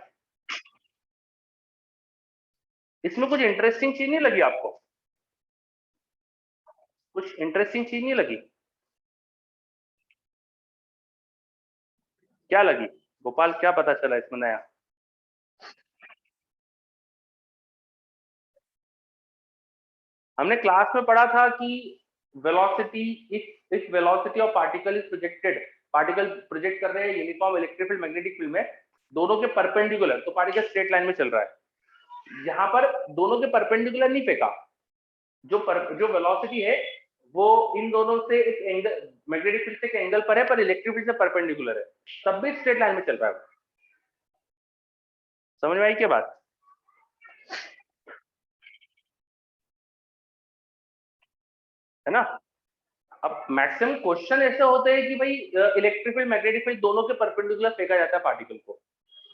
इसमें कुछ इंटरेस्टिंग चीज नहीं लगी आपको? कुछ इंटरेस्टिंग चीज नहीं लगी? क्या लगी गोपाल, क्या पता चला इसमें नया? हमने क्लास में पढ़ा था कि velocity, if velocity of particle is projected, particle project कर रहे हैं uniform electric field magnetic field में, दोनों के परपेंडिकुलर, तो पार्टिकल स्ट्रेट लाइन में चल रहा है। यहाँ पर दोनों के परपेंडिकुलर नहीं फेंका, जो वेलोसिटी है वो इन दोनों से एक एंगल, मैग्नेटिक फील्ड से एक एंगल पर है, पर इलेक्ट्रिक फील्ड से परपेंडिकुलर है, तब भी स्ट्रेट लाइन में चल रहा है। समझ में आई क्या बात? है ना? अब मैक्सिमम क्वेश्चन ऐसे होते हैं कि भाई इलेक्ट्रिक फील्ड मैग्नेटिक फील्ड दोनों के परपेंडिकुलर फेंका जाता है पार्टिकल को,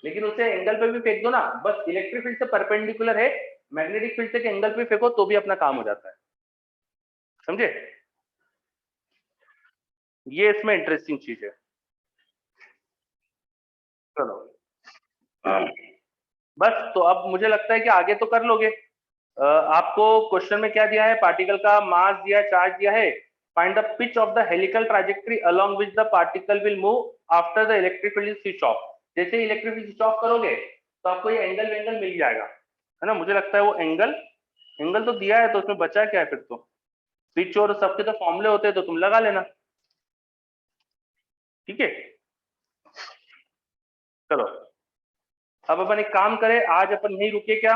लेकिन उसे एंगल पे भी फेंक दो ना, बस इलेक्ट्रिक फील्ड से परपेंडिकुलर है, मैग्नेटिक फील्ड से एंगल पे फेंको तो भी अपना काम हो जाता है। समझे? ये इसमें इंटरेस्टिंग चीज है। चलो बस, तो अब मुझे लगता है कि आगे तो कर लोगे। आपको क्वेश्चन में क्या दिया है, पार्टिकल का मास दिया, चार्ज दिया है, find the pitch of the helical trajectory along which the particle will move after the electric field is switch off. जैसे इलेक्ट्रिक फील्ड स्विच ऑफ करोगे तो आपको ये एंगल मिल जाएगा, है ना? मुझे लगता है वो एंगल तो दिया है, तो उसमें बचा क्या है फिर? तो स्विच और सबके तो फॉर्मूले होते हैं, तो तुम लगा लेना, ठीक है। चलो अब अपन एक काम करें, आज अपन यही रुके क्या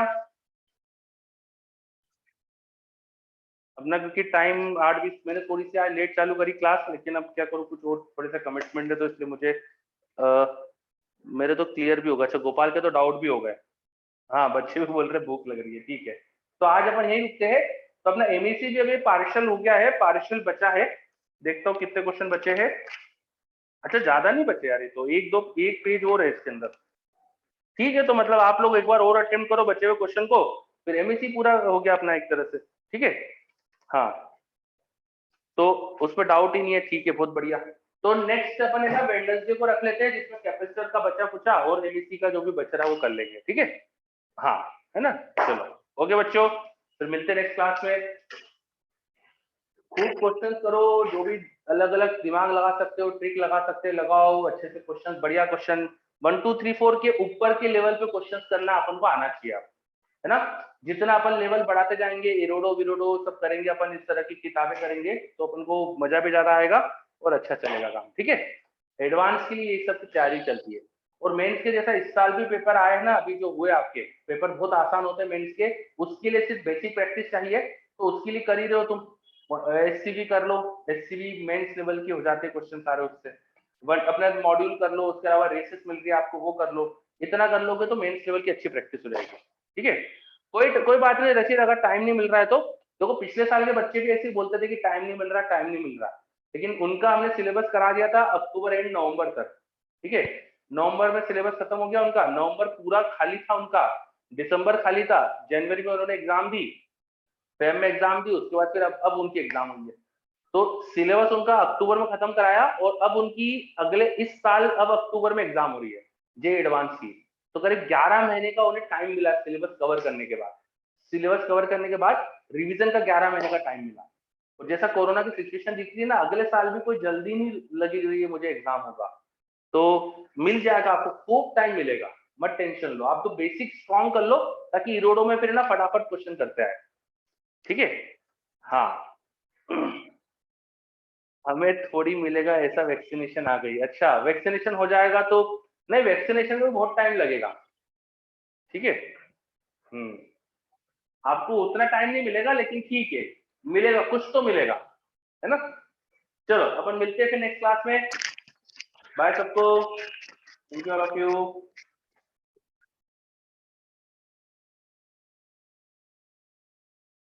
अपना, क्योंकि टाइम 8:20, मैंने थोड़ी सी आज लेट चालू करी क्लास, लेकिन अब क्या करूँ, कुछ और थोड़े से कमिटमेंट है, तो इसलिए मुझे मेरे तो क्लियर भी होगा। अच्छा गोपाल के तो डाउट भी हो गए, हाँ बच्चे भी बोल रहे भूख लग रही है, ठीक है। तो आज अपन यही रुकते हैं। तो अपना एमईसी भी अभी पार्शियल हो गया है, पार्शियल बचा है, देखता हूँ कितने क्वेश्चन बचे हैं। अच्छा ज्यादा नहीं बचे यार, ये तो एक पेज और है इसके अंदर, ठीक है। तो मतलब आप लोग एक बार और अटेम्प्ट करो बचे हुए क्वेश्चन को, फिर एमएससी पूरा हो गया अपना एक तरह से, ठीक है। हाँ, तो उसमें डाउट ही नहीं है, ठीक है, बहुत बढ़िया। तो नेक्स्ट अपन है ना वेडनेसडे को रख लेते हैं, जिसमें कैपेसिटर का बचा कुचा और एमएससी का जो भी बच रहा है वो कर लेंगे, ठीक है। हाँ, है ना, चलो ओके बच्चों, फिर मिलते हैं नेक्स्ट क्लास में। खूब क्वेश्चन करो, जो भी अलग अलग दिमाग लगा सकते हो, ट्रिक लगा सकते हो लगाओ, अच्छे से क्वेश्चन, बढ़िया क्वेश्चन 1 2 3 4 के ऊपर के लेवल पे क्वेश्चन करना अपन को आना चाहिए, है ना। जितना अपन लेवल बढ़ाते जाएंगे, इरोडो विरोडो सब करेंगे अपन, इस तरह की किताबें करेंगे तो अपन को मजा भी ज्यादा आएगा और अच्छा चलेगा काम, ठीक है। एडवांस के लिए ये सब की तैयारी चलती है। और मेंस के जैसा इस साल भी पेपर आए हैं ना, अभी जो हुए आपके पेपर बहुत आसान होते हैं मेंस के, उसके लिए सिर्फ बेसिक प्रैक्टिस चाहिए, तो उसके लिए कर ही रहे हो तुम, एससीबी कर लो, एससीबी मेंस लेवल की हो जाते हैं क्वेश्चन सारे उससे, अपना मॉड्यूल कर लो, उसके अलावा रेसेस मिल रही है आपको वो कर लो, इतना कर लोगे तो मेंस लेवल की अच्छी प्रैक्टिस हो जाएगी, ठीक है। कोई बात नहीं रशीद, अगर टाइम नहीं मिल रहा है तो देखो, पिछले साल के बच्चे भी ऐसे ही बोलते थे कि टाइम नहीं मिल रहा, टाइम नहीं मिल रहा, लेकिन उनका हमने सिलेबस करा दिया था अक्टूबर एंड नवंबर तक, ठीक है। नवंबर में सिलेबस खत्म हो गया उनका, नवंबर पूरा खाली था उनका, दिसंबर खाली था, जनवरी में उन्होंने एग्जाम दी, फेब में एग्जाम दी, उसके बाद फिर अब उनके एग्जाम होंगे, तो सिलेबस उनका अक्टूबर में खत्म कराया, और अब उनकी अगले इस साल अब अक्टूबर में एग्जाम हो रही है जे एडवांस की, तो करीब 11 महीने का उन्हें टाइम मिला सिलेबस कवर करने के बाद, सिलेबस कवर करने के बाद रिवीजन का 11 महीने का टाइम मिला। और जैसा कोरोना की सिचुएशन दिख रही है ना, अगले साल भी कोई जल्दी नहीं लगी रही है मुझे एग्जाम होगा, तो मिल जाएगा आपको, खूब टाइम मिलेगा, मत टेंशन लो, आप तो बेसिक स्ट्रॉन्ग कर लो, ताकि इरोडो में फिर ना फटाफट क्वेश्चन करते हैं, ठीक है। हाँ, हमें थोड़ी मिलेगा ऐसा, वैक्सीनेशन आ गई, अच्छा वैक्सीनेशन हो जाएगा तो, नहीं वैक्सीनेशन में बहुत टाइम लगेगा, ठीक है। आपको उतना टाइम नहीं मिलेगा, लेकिन ठीक है, मिलेगा, कुछ तो मिलेगा, है ना। चलो अपन मिलते हैं फिर नेक्स्ट क्लास में, बाय सबको, thank you all of you.